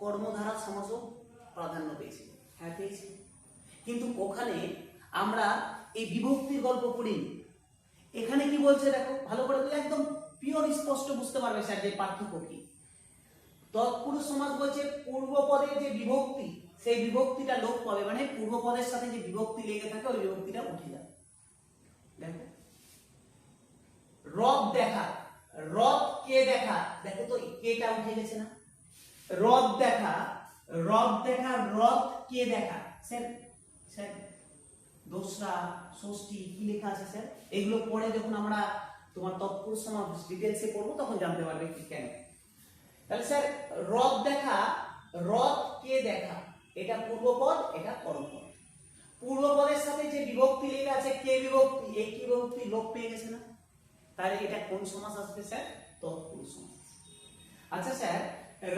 কর্মধারা সমাসও প্রাধান্য পেয়েছে। হ্যাঁ পেয়েছে, কিন্তু ওখানে আমরা এই বিভক্তির গল্প পড়িনি। এখানে কি বলছে দেখো, ভালো করে একদম পিওর স্পষ্ট বুঝতে পারবে স্যার যে পার্থক্য কি। তৎপুরুষ সমাস বলছে পূর্বপদের যে বিভক্তি, সেই বিভক্তিটা লোপ পাবে, মানে পূর্বপদের সাথে যে বিভক্তি লেগে থাকে ওই বিভক্তিটা উঠে যাবে। দেখো রথ দেখা, রথ কে দেখা, দেখো তো কেটা উঠে গেছে না। রথ দেখা, রথ দেখা, রথ কে দেখা। স্যার স্যার দোসরা ষষ্ঠী কি লেখা আছে স্যার, এগুলো পরে যখন আমরা তোমার তৎপুরুষ সমাস ডিটেইলসে পড়বো তখন জানতে পারবে কি কেন। তাহলে স্যার রথ দেখা, রথ কে দেখা, এটা পূর্বপদ, এটা পরপদ। পূর্বপদের সাথে যে বিভক্তি লেগে আছে কে বিভক্তি, এই কি বিভক্তি লোপ পেয়ে গেছে না, তাহলে এটা কোন সমাস আসবে স্যার? তৎপুরুষ সমাস। আচ্ছা স্যার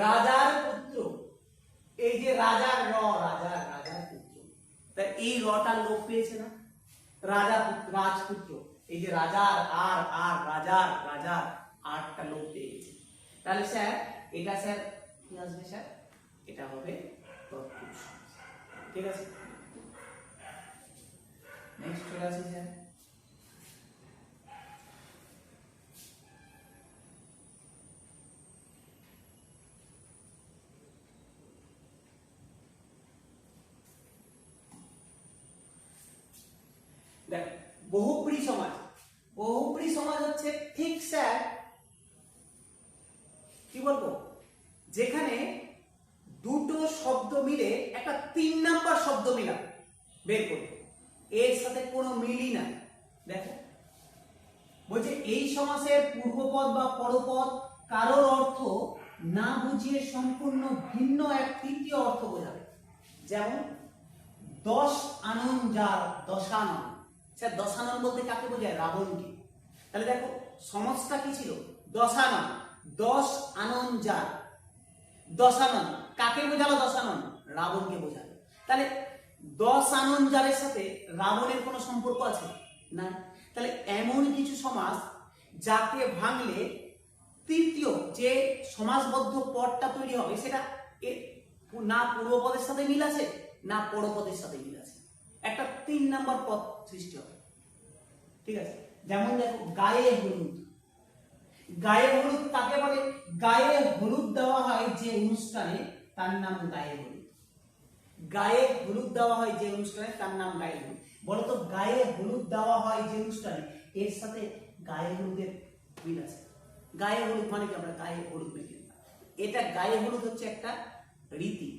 রাজার পুত্র, এই যে রাজার র, রাজার, রাজার পুত্র, তাই এই রটা লোপ পেয়েছে না। রাজা রাজপুত্র, এই যে রাজার আর, আর রাজার, রাজার আরটা লোপ পেয়ে গেছে। তাহলে স্যার এটা স্যার কি আসবে স্যার? এটা হবে তৎপুরুষ সমাস। ঠিক আছে, নেক্সট চলে আসি স্যার। দেখ বহুব্রী সমাস, বহুব্রী সমাস হচ্ছে ঠিক স্যার কি বলবো, যেখানে দুটো শব্দ মিলে একটা 3 নাম্বার শব্দ মিলা বের করবে, এর সাথে কোনো মিলই না। দেখো বলছে এই সমাসের পূর্বপদ বা পরপদ কারোর অর্থ না বুঝিয়ে সম্পূর্ণ ভিন্ন এক তৃতীয় অর্থ বোঝাবে। যেমন 10 আনন যার দশানন, স্যার দশানন বলতে কাকে বোঝায়? রাবণকে। তাহলে দেখো সমাসটা কি ছিল? দশানন, 10 আনন যার দশানন, কাকে বোঝালো? দশানন, রাবণকে বোঝালো। তাহলে 10 আনন যারের সাথে রাবণের কোনো সম্পর্ক আছে না। তাহলে এমন কিছু সমাস যাকে ভাঙলে তৃতীয় যে সমাসবদ্ধ পদটা তৈরি হবে সেটা না পূর্বপদের সাথে মিল আছে না পরপদের সাথে মিল আছে, একটা 3 নাম্বার পদ সৃষ্টি হবে। ঠিক আছে, যেমন দেখো গায়ে হলুদ, গায়ে হলুদ কাকে বলে? গায়ে হলুদ দেওয়া হয় যে অনুষ্ঠানে তার নাম গায়ে হলুদ। গায়ে হলুদ দেওয়া হয় যে অনুষ্ঠানে তার নাম গায়ে হলুদ। বলতো গায়ে হলুদ দেওয়া হয় যে অনুষ্ঠানে, এর সাথে গায়ে হলুদের মিল আছে? গায়ে হলুদ মানে কি আমরা গায়ে হলুদ মেখে না, এটা গায়ে হলুদ হচ্ছে একটা রীতি।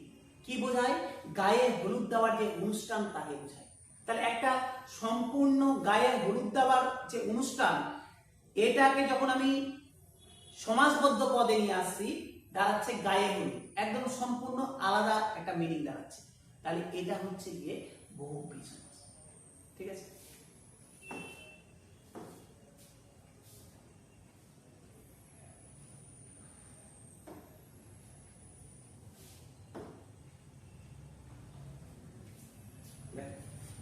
কি বোঝায়? গায়ে হলুদ দেওয়ার যে অনুষ্ঠান তাকে বোঝায়। তাহলে একটা সম্পূর্ণ গায়ে হলুদ দেওয়ার যে অনুষ্ঠান, এটাকে যখন আমি সমাসবদ্ধ পদে নিয়ে আসছি, দাঁড়াচ্ছে গায়ে হলুদ, একদম সম্পূর্ণ আলাদা একটা মিনিং দাঁড়াচ্ছে। তাহলে এটা হচ্ছে গিয়ে বহুব্রী সমাস। ঠিক আছে?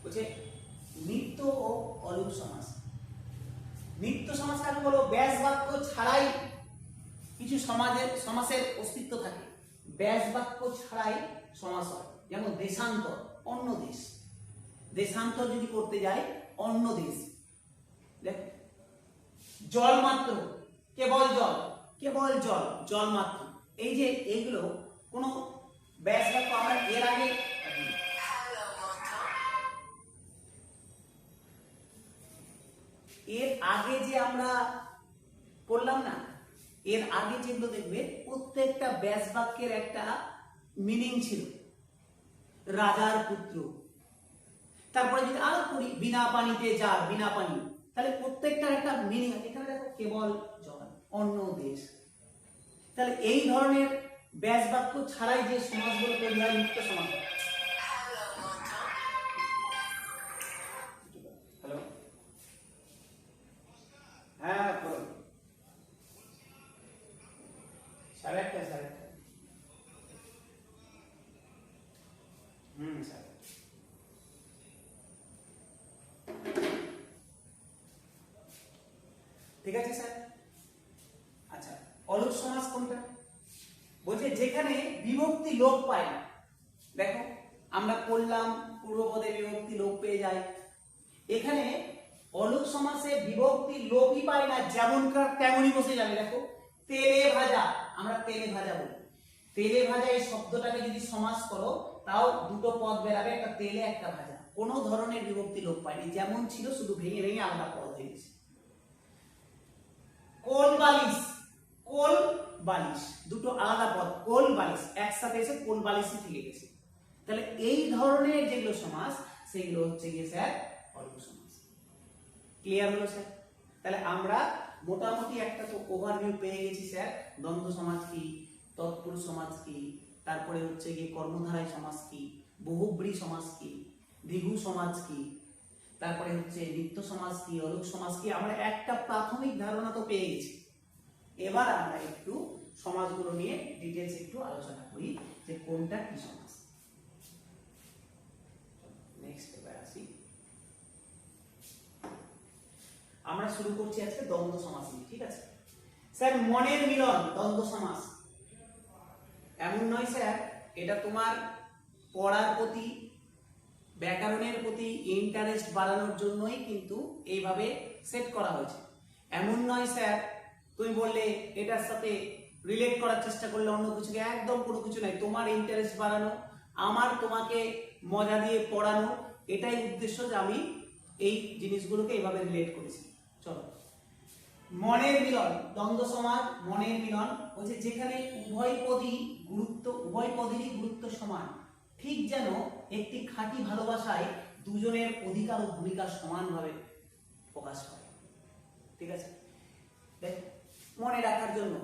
বলছে নিত্য ও অলুক সমাস। নিত্য সমাস কাকে বলো? ব্যাস বাক্য ছাড়াই কিছু সমাসের অস্তিত্ব থাকে, ব্যাস বাক্য ছাড়াই সমাস হয়। যেমন দেশান্তর, অন্য দেশ। দেশান্তর যদি করতে যাই, অন্য দেশ। দেখ, জল মাত্র, কেবল জল, কেবল জল, জল মাত্র। এই যে এইগুলো কোনো ব্যাস বাক্য আমরা এর আগে যে আমরা পড়লাম না, এর আগে যেগুলো দেখবে প্রত্যেকটা ব্যাস বাক্যের একটা মিনিং ছিল। রাজার পুত্র, তারপরে যদি আরো পড়ি বিনা পানিতে যার, বিনা পানি, তাহলে প্রত্যেকটার একটা মিনিং আছে। এখানে দেখো কেবল জল, অন্য দেশ। তাহলে এই ধরনের ব্যাস বাক্য ছাড়াই যে সমাসগুলো তৈরি হয়, নিত্য সমাস। হ্যালো, হ্যাঁ বলো। 1:30 স্যার। ঠিক আছে স্যার। আচ্ছা, অলুক সমাস কোনটা? বলছে যেখানে বিভক্তি লোপ পায় না। দেখো আমরা পড়লাম পূর্বপদে বিভক্তি লোপ পেয়ে যায়। এখানে অলুক সমাসে বিভক্তি লোপই পায় না, যেমনকার তেমনই বসে যাবে। দেখো তেলে ভাজা, আমরা তেলে ভাজা বলি। তেলে ভাজা এই শব্দটাকে যদি সমাস করো, তাও দুটো পদ বেরাবে, একটা তেলে একটা ভাজা। কোনো ধরনের বিভক্তি লোপ পায়নি, যেমন ছিল শুধু ভেঙে ভেঙে আলাদা পদ হয়ে গেছে। কোল বালিশ, কোল বালিশ দুটো আলাদা পদ, কোল বালিশ একসাথে এসে কোল বালিশই থেকে গেছে। তাহলে এই ধরনের যেগুলো সমাস, সেগুলো হচ্ছে গিয়ে স্যার অলুক সমাস। ক্লিয়ার হলো স্যার? তাহলে আমরা মোটামুটি একটা তো ওভারভিউ পেয়ে গেছি স্যার। দ্বন্দ্ব সমাস কি, তৎপুরুষ সমাস কি, তারপরে হচ্ছে গিয়ে কর্মধারয় সমাস কি, বহুব্রী সমাস কি, দ্বিগু সমাস কি, তারপরে হচ্ছে নিত্য সমাস কি, অলুক সমাস কি, আমরা একটা প্রাথমিক ধারণা তো পেয়ে গেছি। এবার আমরা একটু সমাসগুলো নিয়ে ডিটেইলস একটু আলোচনা করি যে কোনটা কি সমাস। নেক্সট এবার আসি, আমরা শুরু করছি আজকে দ্বন্দ্ব সমাস নিয়ে। ঠিক আছে স্যার? মনের মিলন দ্বন্দ্ব সমাস। এমন নয় স্যার এটা তোমার পড়ার প্রতি, ব্যাকরণের প্রতি ইন্টারেস্ট বাড়ানোর জন্যই কিন্তু এইভাবে সেট করা হয়েছে। এমন নয় স্যার তুমি বললে এটার সাথে রিলেট করার চেষ্টা করলে অন্য কিছুকে, একদম কোনো কিছু নাই। তোমার ইন্টারেস্ট বাড়ানো, আমার তোমাকে মজা দিয়ে পড়ানো, এটাই উদ্দেশ্য যে আমি এই জিনিসগুলোকে এইভাবে রিলেট করেছি। চলো, মনের মিলন দ্বন্দ্ব সমাস। মনের মিলন বলছে যেখানে উভয় পদেরই গুরুত্ব সমান, ঠিক যেন একটি খাঁটি ভালোবাসায় দুজনের অধিকার ও ভূমিকা সমানভাবে প্রকাশ পায়। ঠিক আছে? দেখ, মনে রাখার জন্য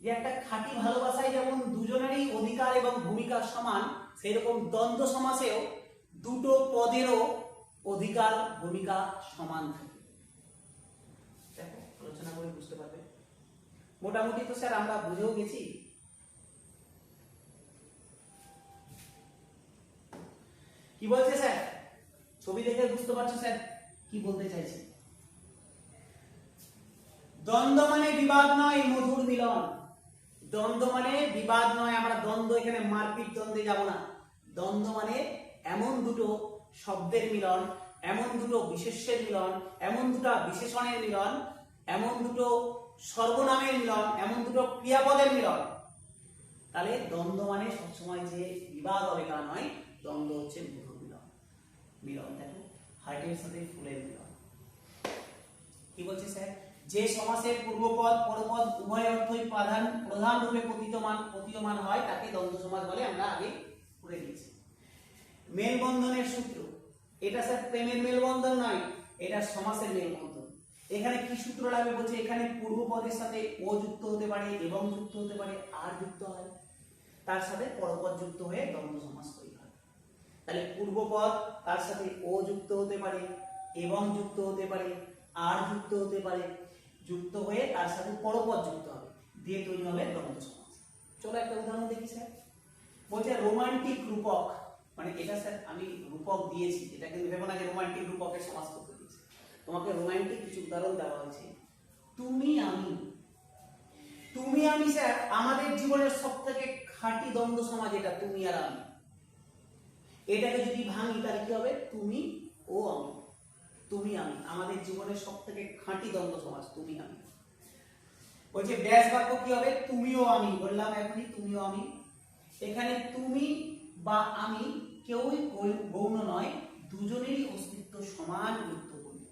যে একটা খাঁটি ভালোবাসায় যেমন দুজনেরই অধিকার এবং ভূমিকা সমান, সেরকম দ্বন্দ্ব সমাসেও দুটো পদেরও অধিকার ভূমিকা সমান থাকে। দেখো, আলোচনা করে বুঝতে পারবে। মোটামুটি তো স্যার আমরা বুঝেও গেছি। কি বলছে স্যার? ছবি দেখে বুঝতে পারছো স্যার কি বলতে চাইছে? দ্বন্দ্ব মানে বিবাদ নয়, মধুর মিলন। দ্বন্দ্ব মানে বিবাদ নয়, আমরা দ্বন্দ্ব এখানে মারপিট দ্বন্দ্বে যাব না। দ্বন্দ্ব মানে এমন দুটো শব্দের মিলন, এমন দুটো বিশেষ্যের মিলন, এমন দুটো বিশেষণের মিলন, এমন দুটো সর্বনামের মিলন, এমন দুটো ক্রিয়াপদের মিলন। তাহলে দ্বন্দ্ব মানে সবসময় যে বিবাদ হবে তা নয়, দ্বন্দ্ব হচ্ছে মধুর মিলন। মিলন দেখো, হার্টের সাথে ফুলের মিলন। কি বলছে স্যার? যে সমাসের পূর্বপদ পরপদ উভয় অর্থই প্রধান রূপে প্রতীয়মান হয় তাকে দ্বন্দ্ব সমাস বলে, আমরা আগে পড়ে নিয়েছি। মেলবন্ধনের সূত্র, এটা স্যার প্রেমের মেলবন্ধন নয়, এটা সমাসের মেলবন্ধন। এখানে কি সূত্র লাগবে বলছে, এখানে পূর্বপদের সাথে ও যুক্ত হতে পারে, এবং যুক্ত হতে পারে, আর যুক্ত হয়, তার সাথে পরপদ যুক্ত হয়ে দ্বন্দ্ব সমাস তৈরি হয়। তাহলে পূর্বপদ তার সাথে ও যুক্ত হতে পারে, এবং যুক্ত হতে পারে, আর যুক্ত হতে পারে, যুক্ত হয়ে তার সাথে পরপদ যুক্ত হবে, দিয়ে তৈরি হবে দ্বন্দ্ব সমাস। চলো একটা উদাহরণ দেখি স্যার। বলছে রোমান্টিক রূপক, মানে এটা স্যার আমি রূপক দিয়েছি, এটা কিন্তু ভেবো না যে রোমান্টিক রূপকের সমাস করতে দিয়েছি, তোমাকে রোমান্টিক কিছু উদাহরণ দেওয়া হয়েছে। তুমি আমি, তুমি আমি স্যার আমাদের জীবনের সবথেকে খাঁটি দ্বন্দ্ব সমাজ এটা, তুমি আর আমি। এটাকে যদি ভাঙি তাহলে কি হবে, তুমি ও আমি, তুমি আমি, আমাদের জীবনের সবথেকে খাঁটি দ্বন্দ্ব সমাজ তুমি আমি। বলছে ব্যাস বাক্য কি হবে, তুমিও আমি, বললাম এখনই তুমিও আমি। এখানে তুমি বা আমি কেউই গৌণ নয়, দুজনেরই অস্তিত্ব সমান গুরুত্বপূর্ণ।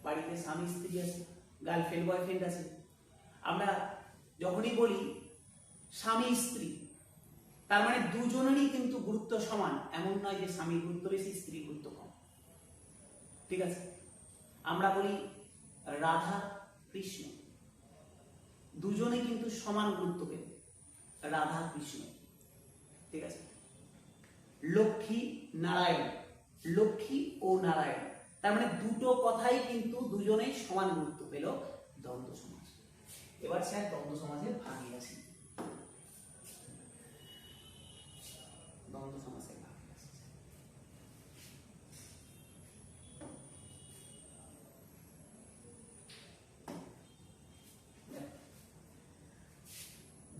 বাড়িতে স্বামী স্ত্রী আছে, গার্লফ্রেন্ড বয়ফ্রেন্ড আছে, আমরা যখনই বলি স্বামী স্ত্রী, তার মানে দুজনেরই কিন্তু গুরুত্ব সমান, এমন নয় যে স্বামীর গুরুত্ব বেশি স্ত্রীর গুরুত্ব কম, ঠিক আছে। আমরা বলি রাধা কৃষ্ণ, দুজনে কিন্তু সমান গুরুত্ব পেবে, রাধা কৃষ্ণ, ঠিক আছে। লক্ষ্মী নারায়ণ, লক্ষ্মী ও নারায়ণ, তার মানে দুটো কথাই কিন্তু দুজনেই সমান গুরুত্ব পেল, দ্বন্দ্ব সমাস। এবার স্যার দ্বন্দ্ব সমাসের ভাগে আসি, দ্বন্দ্ব সমাসের ভাগে আসি।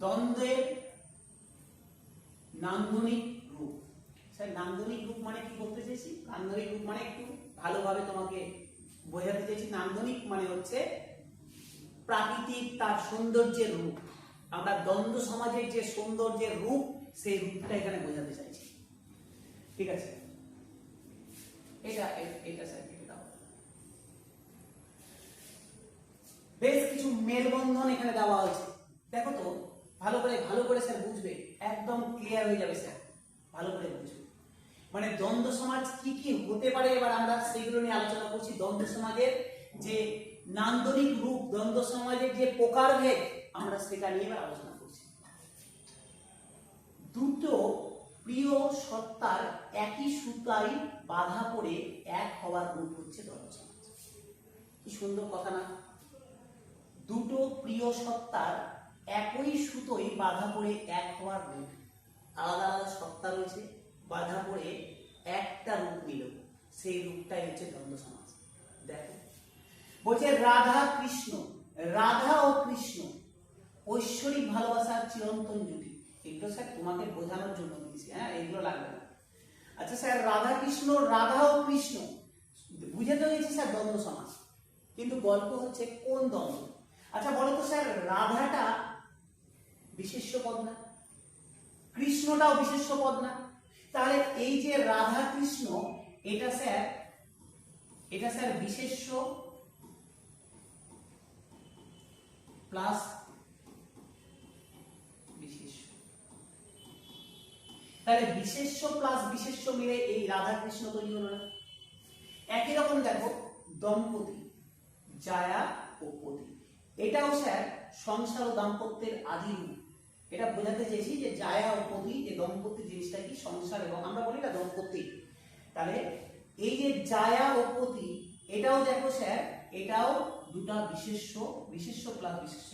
দ্বন্দ্বের নান্দনিক রূপ। স্যার নান্দনিক রূপ মানে কি বলতে চাইছি, নান্দনিক রূপ মানে একটু ভালোভাবে তোমাকে বোঝাতে চাইছি। নান্দনিক মানে হচ্ছে প্রাকৃতিক, তার সৌন্দর্যের রূপ। আমরা দ্বন্দ্ব সমাজের যে সৌন্দর্যের রূপ, সেই রূপটা এখানে বোঝাতে চাইছি, ঠিক আছে। এটা এটা স্যার এটা বেশ কিছু মেলবন্ধন এখানে দেওয়া হয়েছে, দেখো তো ভালো করে স্যার বুঝবে, একদম ক্লিয়ার হয়ে যাবে স্যার, ভালো করে বুঝবে। মানে দ্বন্দ্ব সমাজ কি কি হতে পারে, এবার আমরা সেগুলো নিয়ে আলোচনা করছি। দ্বন্দ্ব সমাজের যে নান্দনিক রূপ, দ্বন্দ্ব সমাজের যে প্রকারভেদ, আমরা সেটা নিয়ে এবার আলোচনা করছি। দুটো প্রিয় সত্তার একই সুতায় বাধা পড়ে এক হওয়ার রূপ হচ্ছে দ্বন্দ্ব সমাজ। কি সুন্দর কথা না, দুটো প্রিয় সত্তার একই সুতোয় বাধা পড়ে এক হওয়ার রূপ। আলাদা আলাদা সত্তা রয়েছে, বাধা পড়ে একটা রূপ নিল, সেই রূপটাই হচ্ছে দ্বন্দ্ব সমাজ। দেখো বলছে রাধা কৃষ্ণ, রাধা ও কৃষ্ণ ঐশ্বরিক ভালোবাসার চিরন্তন জুটি। এগুলো স্যার তোমাকে বোঝানোর জন্য দিয়েছি, হ্যাঁ এগুলো লাগবে না। আচ্ছা স্যার রাধা কৃষ্ণ, রাধা ও কৃষ্ণ বুঝে তো গেছি স্যার দ্বন্দ্ব সমাজ, কিন্তু গল্প হচ্ছে কোন দ্বন্দ্ব। আচ্ছা বলো তো স্যার, রাধাটা বিশেষ্য পদ না, কৃষ্ণটাও বিশেষ্য পদ না, তাহলে এই যে রাধা কৃষ্ণ, এটা স্যার বিশেষ্য প্লাস বিশেষ্য, তাহলে বিশেষ্য প্লাস বিশেষ্য মিলে এই রাধা কৃষ্ণ তৈরি হলো না। একই রকম দেখো দম্পতি, জায়া ও পতি, এটাও স্যার সংসার ও দাম্পত্যের আদি রূপ। এটা বোঝাতে চেয়েছি যে জায়া ও পতি, যে দম্পতি জিনিসটা কি, সংসার, এবং আমরা বলি না দম্পতি। তাহলে এই যে জায়া ও পতি, এটাও দেখো স্যার, এটাও দুটা বিশেষ্য, বিশেষ্য প্লাস বিশেষ্য,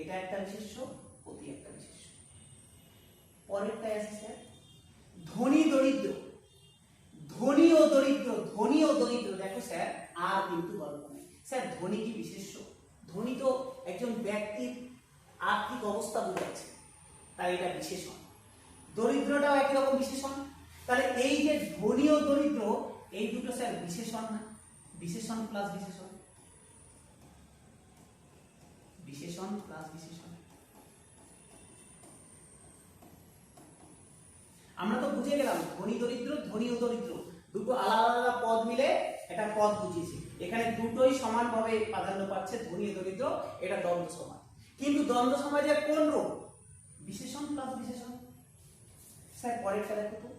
এটা একটা বিশেষ্য, পতি একটা বিশেষ্য। পরেরটাই আছে স্যার ধনী দরিদ্র, ধনী ও দরিদ্র, ধনী ও দরিদ্র, দেখো স্যার আর কিন্তু গল্প নেই স্যার। ধনী কি বিশেষ্য? ধনী তো একজন ব্যক্তির আর্থিক অবস্থা বোঝাচ্ছে, তাই এটা বিশেষণ। দরিদ্রটাও একই রকম বিশেষণ। তাহলে এই যে ধনী ও দরিদ্র, এই দুটো স্যার বিশেষণ না, বিশেষণ প্লাস বিশেষণ, বিশেষণ প্লাস বিশেষণ। আমরা তো বুঝে গেলাম ধনী দরিদ্র, ধনী ও দরিদ্র, দুটো আলাদা আলাদা পদ মিলে একটা পদ বুঝিয়েছে। এখানে দুটোই সমানভাবে প্রাধান্য পাচ্ছে, ধনী দরিদ্র, এটা দ্বন্দ্ব সমাজ। কিন্তু দ্বন্দ্ব সমাজের কোন রূপ? বিশেষণ প্লাস বিশেষণ। স্যার পরেরটা দেখো তো,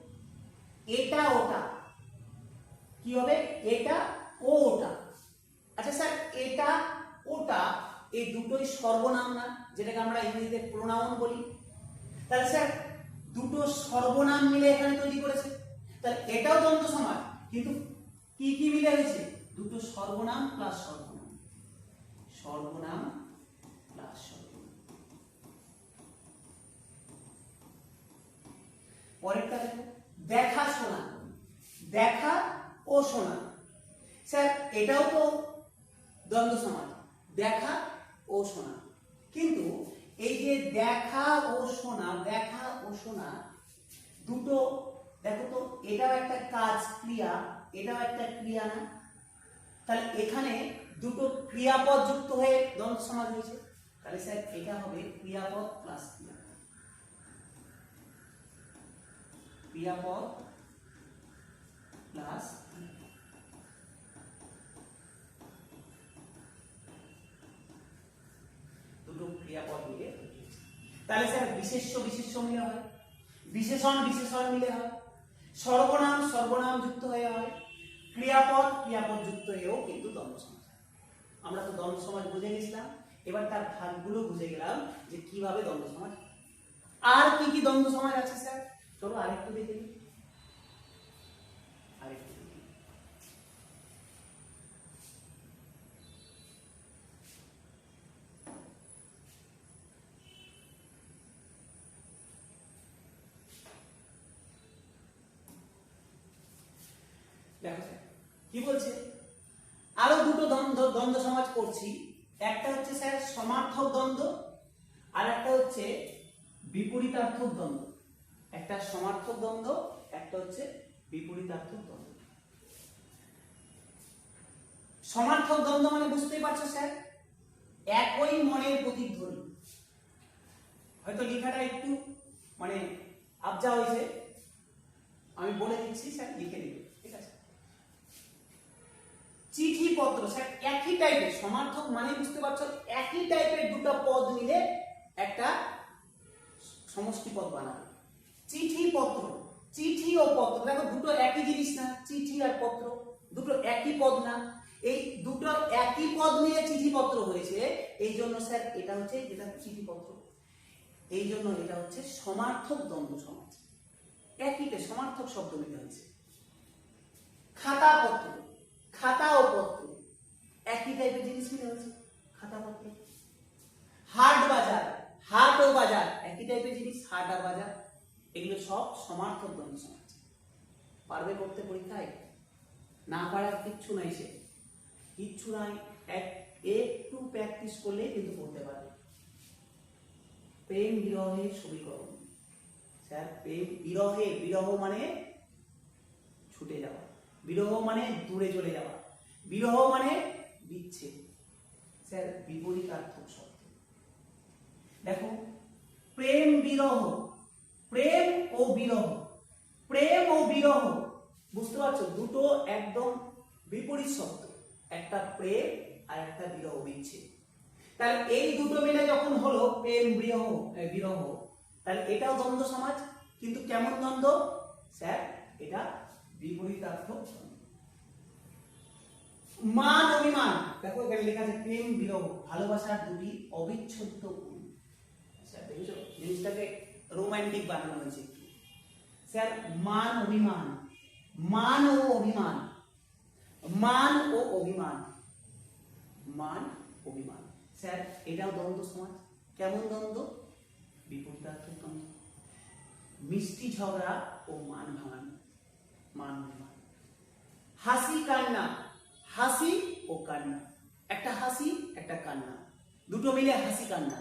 এটা ওটা কি হবে? এটা ও ওটা। আচ্ছা স্যার, এটা ওটা এই দুটোই সর্বনাম না, যেটাকে আমরা ইংরেজিতে প্রোনাউন বলি। তাহলে স্যার দুটো সর্বনাম মিলে এখানে তৈরি করেছে, তাহলে এটাও দ্বন্দ্ব সমাজ। কিন্তু কি কি মিলে হয়েছে? দুটো সর্বনাম প্লাস সর্বনাম, সর্বনাম প্লাস সর্বনাম। পরেরটা দেখো, দেখা শোনা, দেখা ও শোনা। স্যার এটাও তো দ্বন্দ্ব সমাজ, দেখা ও শোনা। কিন্তু এই যে দেখা ও শোনা, দেখা ও শোনা দুটো, দেখো তো এটাও একটা কাজ, ক্রিয়া, এটাও একটা ক্রিয়া না? তাহলে এখানে দুটো ক্রিয়াপদ যুক্ত হয়ে দ্বন্দ্ব সমাজ হয়েছে। তাহলে স্যার এটা হবে ক্রিয়াপদ প্লাস ক্রিয়াপদ, ক্রিয়াপদ প্লাস দুটো ক্রিয়াপদ মিলে। তাহলে স্যার বিশেষ্য বিশেষ্য মিলে হয়, বিশেষণ বিশেষণ মিলে হয়, সর্বনাম সর্বনাম যুক্ত হয়ে হয়, ক্রিয়াপদ ক্রিয়াপদ যুক্ত হয়েও কিন্তু দ্বন্দ্ব সমাজ। আমরা তো দ্বন্দ্ব সমাজ বুঝে গেছিলাম, এবার তার ভাগগুলো বুঝে গেলাম যে কিভাবে দ্বন্দ্ব সমাজ। আর কি কি দ্বন্দ্ব সমাজ আছে স্যার? চলো আরেকটু দেখে নিই, আরেকটু দেখি। দেখো স্যার কি বলছে, আরো দুটো দ্বন্দ্ব সমাজ করছি। একটা হচ্ছে স্যার সমার্থক দ্বন্দ্ব, আর একটা হচ্ছে বিপরীতার্থক দ্বন্দ্ব। একটা সমার্থক দ্বন্দ্ব, একটা হচ্ছে বিপরীতার্থক দ্বন্দ্ব। সমার্থক দ্বন্দ্ব মানে বুঝতেই পারছো স্যার, একই মনের প্রতিধ্বনি। হয়তো লেখাটা একটু মানে আবজা হয়েছে, আমি বলে দিচ্ছি স্যার, লিখে নেবে, ঠিক আছে? চিঠি পত্র, স্যার একই টাইপের, সমার্থক মানে বুঝতে পারছো একই টাইপের দুটো পদ মিলে একটা সমষ্টি পদ বানাবে। চিঠি পত্র, চিঠি ও পত্র, দেখো দুটো একই জিনিস না, চিঠি আর পত্র দুটো একই পদ না, এই দুটো একই পদ নিয়ে চিঠি পত্র হয়েছে, এই জন্য স্যার এটা হচ্ছে যেটা চিঠি পত্র, এই জন্য এটা হচ্ছে সমার্থক দ্বন্দ্ব সমাজ। একইতে সমার্থক শব্দ মিলে হয়েছে। খাতা পত্র, খাতা ও পত্র একই টাইপের জিনিস মিলে হয়েছে, খাতা পত্র। হাট বাজার, হাট ও বাজার একই টাইপের জিনিস, হাট আর বাজার, এগুলো সব সমার্থক দ্বন্দ্ব সমাজ। পারবে করতে পরীক্ষায়? না পারার কিচ্ছু নাই, সে কিচ্ছু নাই, একটু প্র্যাকটিস করলেই কিন্তু করতে পারবে। প্রেম বিরহে সমীকরণ, স্যার প্রেম বিরহে, বিরহ মানে ছুটে যাওয়া, বিরহ মানে দূরে চলে যাওয়া, বিরহ মানে বিচ্ছেদ, স্যার বিপরীতার্থক শব্দ। দেখো প্রেম বিরহ, প্রেম ও বিরহ, প্রেম ও বিরহ বুঝতে পারছো দুটো একদম বিপরীত শব্দ, একটা প্রেম আর একটা বিরহ, বিচ্ছেদ। তাহলে এই দুটো মিলে যখন হলো প্রেম বিরহ, বিরহ, তাহলে এটাও দ্বন্দ্ব সমাজ। কিন্তু কেমন দ্বন্দ্ব স্যার? এটা বিপরীতার্থক দ্বন্দ্ব। মান অভিমান, দেখো এখানে লেখা আছে প্রেম বিরহ, ভালোবাসার দুটি অবিচ্ছেদ্য গুণ। স্যার দেখেছো জিনিসটাকে রোমান্টিক বানানো হয়েছে স্যার। মান অভিমান, মান ও অভিমান, মান ও অভিমান, মান অভিমান, স্যার এটাও দ্বন্দ্ব সমাজ। কেমন দ্বন্দ্ব? বিপরীতার্থক দ্বন্দ্ব। মিষ্টি ঝগড়া ও মান ভাঙানো, মান অভিমান। হাসি কান্না, হাসি ও কান্না, একটা হাসি একটা কান্না, দুটো মিলে হাসি কান্না,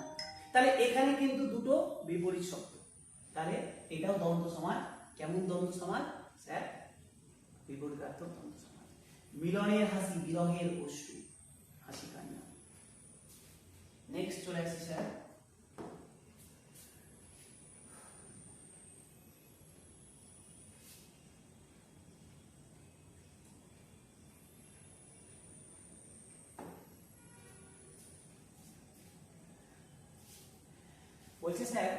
তাহলে এখানে কিন্তু দুটো বিপরীত শব্দ, তাহলে এটাও দ্বন্দ্ব সমাজ। কেমন দ্বন্দ্ব সমাজ স্যার? বিপরীতার্থক দ্বন্দ্ব সমাজ। মিলনের হাসি বিরহের অশ্রু, হাসি কান্না। নেক্সট চলে আসছে স্যার বলছে স্যার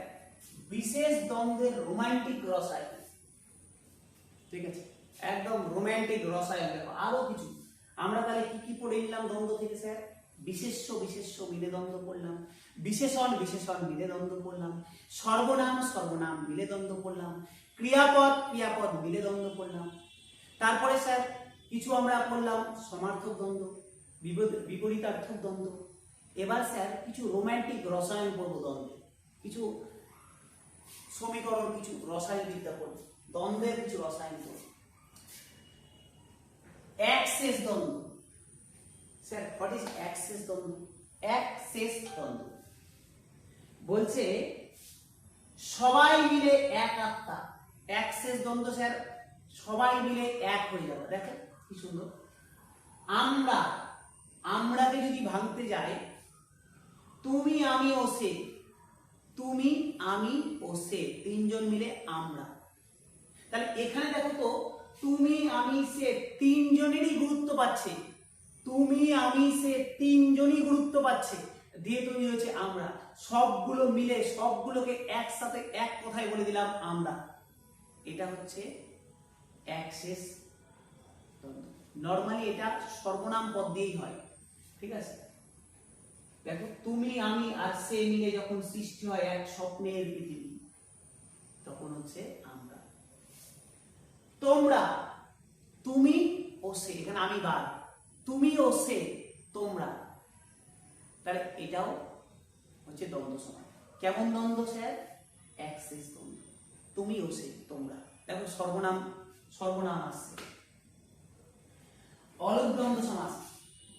বিশেষ দ্বন্দ্বের রোমান্টিক রসায়ন। ঠিক আছে, একদম রোমান্টিক রসায়ন। দেখো আরো কিছু আমরা তাহলে কি কি পড়ে নিলাম দ্বন্দ্ব থেকে স্যার? বিশেষ্য বিশেষ্য মিলে দ্বন্দ্ব পড়লাম, বিশেষণ বিশেষণ মিলে দ্বন্দ্ব পড়লাম, সর্বনাম সর্বনাম মিলে দ্বন্দ্ব পড়লাম, ক্রিয়াপদ ক্রিয়াপদ মিলে দ্বন্দ্ব পড়লাম। তারপরে স্যার কিছু আমরা পড়লাম সমার্থক দ্বন্দ্ব, বিপরীতার্থক দ্বন্দ্ব। এবার স্যার কিছু রোমান্টিক রসায়ন পড়বো দ্বন্দ্বে, কিছু সমীকরণ, কিছু রসায়ন বিদ্যা পড়বো, দ্বন্দ্বের কিছু রসায়ন পড়বো। একশেষ দ্বন্দ্ব। স্যার হোয়াট ইজ একশেষ দ্বন্দ্ব? একশেষ দ্বন্দ্ব বলছে সবাই মিলে এক আত্মা। একশেষ দ্বন্দ্ব স্যার সবাই মিলে এক হয়ে যাবে। দেখো কি সুন্দর। আমরাকে যদি ভাঙতে যায়, তুমি আমি ও সে, তুমি আমি ও সে তিনজন মিলে আমরা। তাহলে এখানে দেখো তো তুমি আমি সে তিনজনেরই গুরুত্ব পাচ্ছে, তুমি আমি সে তিনজনই গুরুত্ব পাচ্ছে, দিয়ে তৈরি হয়েছে আমরা। সবগুলো মিলে সবগুলোকে একসাথে এক কথায় বলে দিলাম আমরা। এটা হচ্ছে একশেষ দ্বন্দ্ব। নরমালি এটা সর্বনাম পদ দিয়েই হয়। ঠিক আছে, দেখো তুমি আমি আর সে মিলে যখন সৃষ্টি হয় এক স্বপ্নের পৃথিবী, তখন হচ্ছে আমরা। তোমরা, তুমি ও সে, এখানে আমি বাদ, তুমি ও সে তোমরা। তাহলে এটাও হচ্ছে দ্বন্দ্ব সমাস। কেমন দ্বন্দ্ব স্যার? একশেষ দ্বন্দ্ব, তুমি ও সে তোমরা। দেখো সর্বনাম সর্বনাম আসছে। অলুক দ্বন্দ্ব সমাস,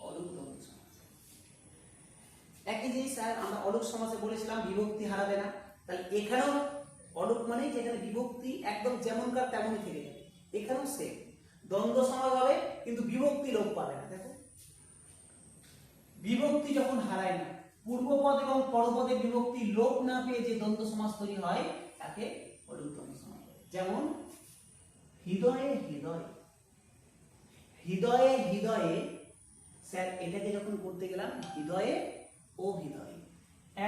অলুক দ্বন্দ্ব সমাস একই জিনিস স্যার। আমরা অলুক সমাসে বলেছিলাম বিভক্তি হারাবে না, তাহলে এখানেও অলুক মানে যেখানে বিভক্তি একদম যেমনকার তেমনই থেকে যাবে, এখানেও সেম দ্বন্দ্ব সমাস হবে, কিন্তু বিভক্তি লোপ পাবে না। দেখো বিভক্তি যখন হারায় না, পূর্বপদ এবং পরপদের বিভক্তি লোপ না পেয়ে যে দ্বন্দ্ব সমাস তৈরি হয় তাকে অলুক দ্বন্দ্ব সমাস বলে। যেমন হৃদয়ে হৃদয়, হৃদয়ে হৃদয়ে স্যার এটাকে যখন করতে গেলাম হৃদয়ে ও হৃদয়ে,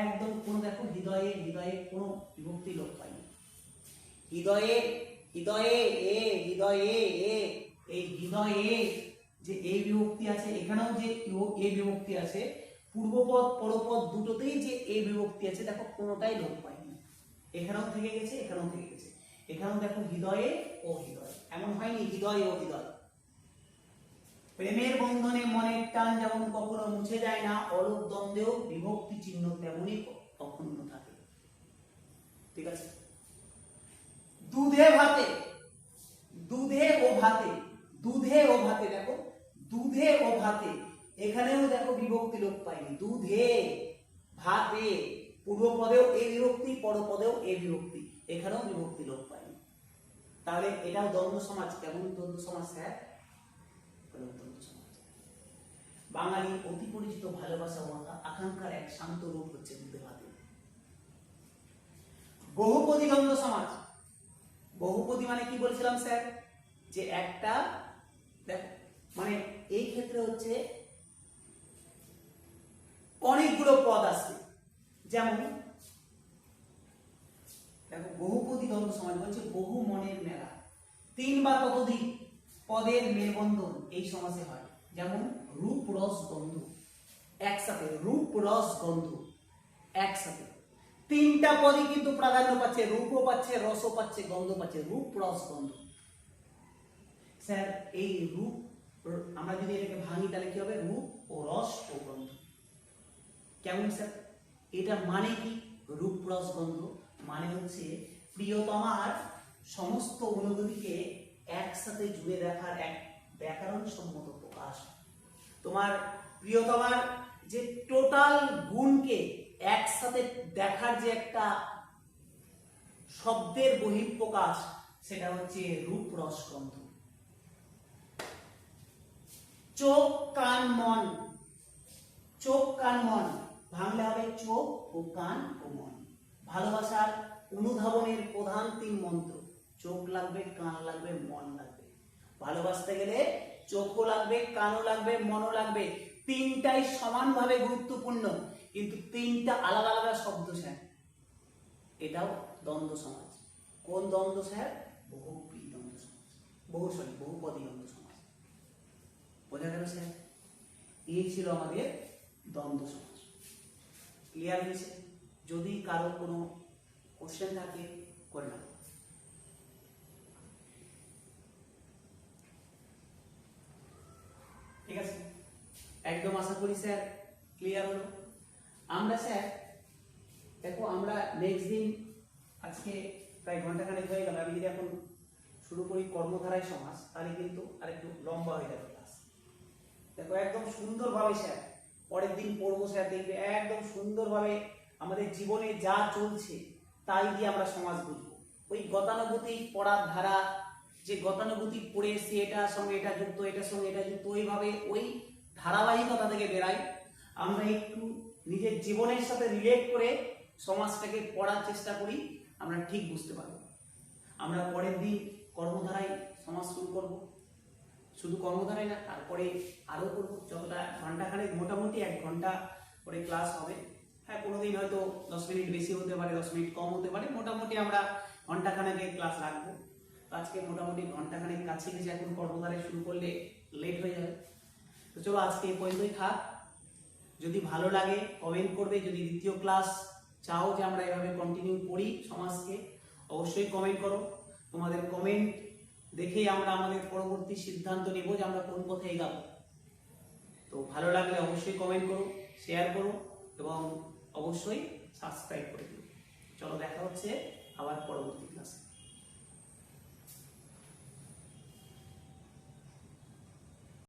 একদম কোনো দেখো হৃদয়ে হৃদয়ে কোনো বিভক্তি লোপ পায়নি। হৃদয়ে হৃদয়ে এ, হৃদয়ে এ, এই হৃদয়ে যে এ বিভক্তি আছে, এখানেও যে এ বিভক্তি আছে, পূর্বপদ পরপদ দুটোতেই যে এ বিভক্তি আছে, দেখো কোনোটাই লোপ পায়নি। এখানেও থেকে গেছে, এখানেও থেকে গেছে। এখানেও দেখো হৃদয়ে ও হৃদয়, এমন হয়নি হৃদয় ও হৃদয়। প্রেমের বন্ধনে মনের টান যেমন কখনো মুছে যায় না, অলুক দ্বন্দ্বেও বিভক্তি চিহ্ন তেমনই অক্ষুণ্ণ থাকে। ঠিক আছে, দুধে ভাতে, দুধে ও ভাতে, দুধে ও ভাতে, দেখো দুধে ও ভাতে, এখানেও দেখো বিভক্তি লোপ পায়নি। দুধে ভাতে, পূর্বপদেও এ বিভক্তি, পরপদেও এ বিভক্তি, এখানেও বিভক্তি লোপ পায়নি। তাহলে এটাও দ্বন্দ্ব সমাজ। কেমন দ্বন্দ্ব সমাজ স্যার? দ্বন্দ্ব সমাজ। বাঙালির অতি পরিচিত ভালোবাসা ও আকাঙ্ক্ষার এক শান্ত রূপ হচ্ছে দুধে ভাতে। বহুপদী দ্বন্দ্ব সমাজ। বহুপদী মানে কি বলছিলাম স্যার? যে একটা দেখ মানে এই ক্ষেত্রে হচ্ছে অনেকগুলো পদ আসছে। যেমন দেখো বহুপদী দ্বন্দ্ব সমাজ বলছে বহু মনের মেলা, তিন বা ততোধিক পদের মেলবন্ধন এই সমাসে হয়। যেমন রূপ রস গন্ধ, একসাথে রূপ রস গন্ধ একসাথে, তিনটা পদই কিন্তু প্রাধান্য পাচ্ছে, রূপও পাচ্ছে, রসও পাচ্ছে, গন্ধ পাচ্ছে, রূপ রস গন্ধ। স্যার এই রূপ আমরা যদি এটাকে ভাঙি তাহলে কি হবে? রূপ ও রস ও গন্ধ। কেমন স্যার? এটা মানে কি? রূপ রস গন্ধ মানে হচ্ছে প্রিয়তমার সমস্ত অনুভূতিকে একসাথে জুড়ে দেখার এক ব্যাকরণ সম্মত প্রকাশ। তোমার প্রিয়তমার যে টোটাল গুণকে একসাথে দেখার যে একটা শব্দের বহিঃপ্রকাশ, সেটা হচ্ছে রূপ রস গন্ধ। চোখ কান মন, চোখ কান মন ভাঙলে হবে চোখ ও কান ও মন। ভালোবাসার অনুধাবনের প্রধান তিন মন্ত্র, চোখ লাগবে, কান লাগবে, মন লাগবে। ভালোবাসতে গেলে চোখও লাগবে, কানও লাগবে, মনও লাগবে। তিনটাই সমানভাবে গুরুত্বপূর্ণ, কিন্তু তিনটা আলাদা আলাদা শব্দ স্যার। এটাও দ্বন্দ্ব সমাজ। কোন দ্বন্দ্ব স্যার? বহুব্রী দ্বন্দ্ব সমাজ, বহুপদী দ্বন্দ্ব সমাজ। বোঝা গেল স্যার? এই ছিল আমাদের দ্বন্দ্ব সমাজ। ক্লিয়ার হয়েছে? যদি কারো কোনো কোশ্চেন থাকে করে নাও। ঠিক আছে, একদম আশা করি স্যার ক্লিয়ার হলো। আমরা স্যার দেখো, আমরা নেক্সট দিন, আজকে প্রায় ঘন্টাখানেক হয়ে গেল, আমি যদি এখন শুরু করি কর্মধারায় সমাজ, তাহলে কিন্তু আরেকটু লম্বা হয়ে যাবে ক্লাস। দেখো একদম সুন্দরভাবে স্যার পরের দিন পড়বো স্যার, দেখবে একদম সুন্দরভাবে আমাদের জীবনে যা চলছে তাই দিয়ে আমরা সমাজ বুঝবো। ওই গতানুগতিক পড়ার ধারা, যে গতানুগতিক পড়ে এসে এটার সঙ্গে এটা যুক্ত, এটার সঙ্গে এটা যুক্ত, ওইভাবে ওই ধারাবাহিকতা থেকে বেরাই। আমরা একটু নিজের জীবনের সাথে রিলেট করে সমাজটাকে পড়ার চেষ্টা করি, আমরা ঠিক বুঝতে পারবো। আমরা পরের দিন কর্মধারায় সমাজ শুরু করব, শুধু কর্মধারায় না, তারপরে আরও করবো যতটা, ঘন্টাখানেক, মোটামুটি 1 ঘন্টা করে ক্লাস হবে। হ্যাঁ, কোনোদিন হয়তো 10 মিনিট বেশি হতে পারে, 10 মিনিট কম হতে পারে, মোটামুটি আমরা ঘন্টাখানেকের ক্লাস রাখবো। আজকে মোটামুটি ঘন্টাখানেক কাছে গেছে, এখন কর্মধারায় শুরু করলে লেট হয়ে যাবে। তো চলো আজকে এই পর্যন্তই থাক। যদি ভালো লাগে কমেন্ট করবে, যদি দ্বিতীয় ক্লাস চাও যে আমরা এভাবে কন্টিনিউ করি সমাজকে, অবশ্যই কমেন্ট করো। তোমাদের কমেন্ট দেখেই আমরা আমাদের পরবর্তী সিদ্ধান্ত নেব যে আমরা কোন পথে এগাবো। তো ভালো লাগলে অবশ্যই কমেন্ট করো, শেয়ার করো এবং অবশ্যই সাবস্ক্রাইব করে দিও। চলো দেখা হচ্ছে আবার পরবর্তী ক্লাসে।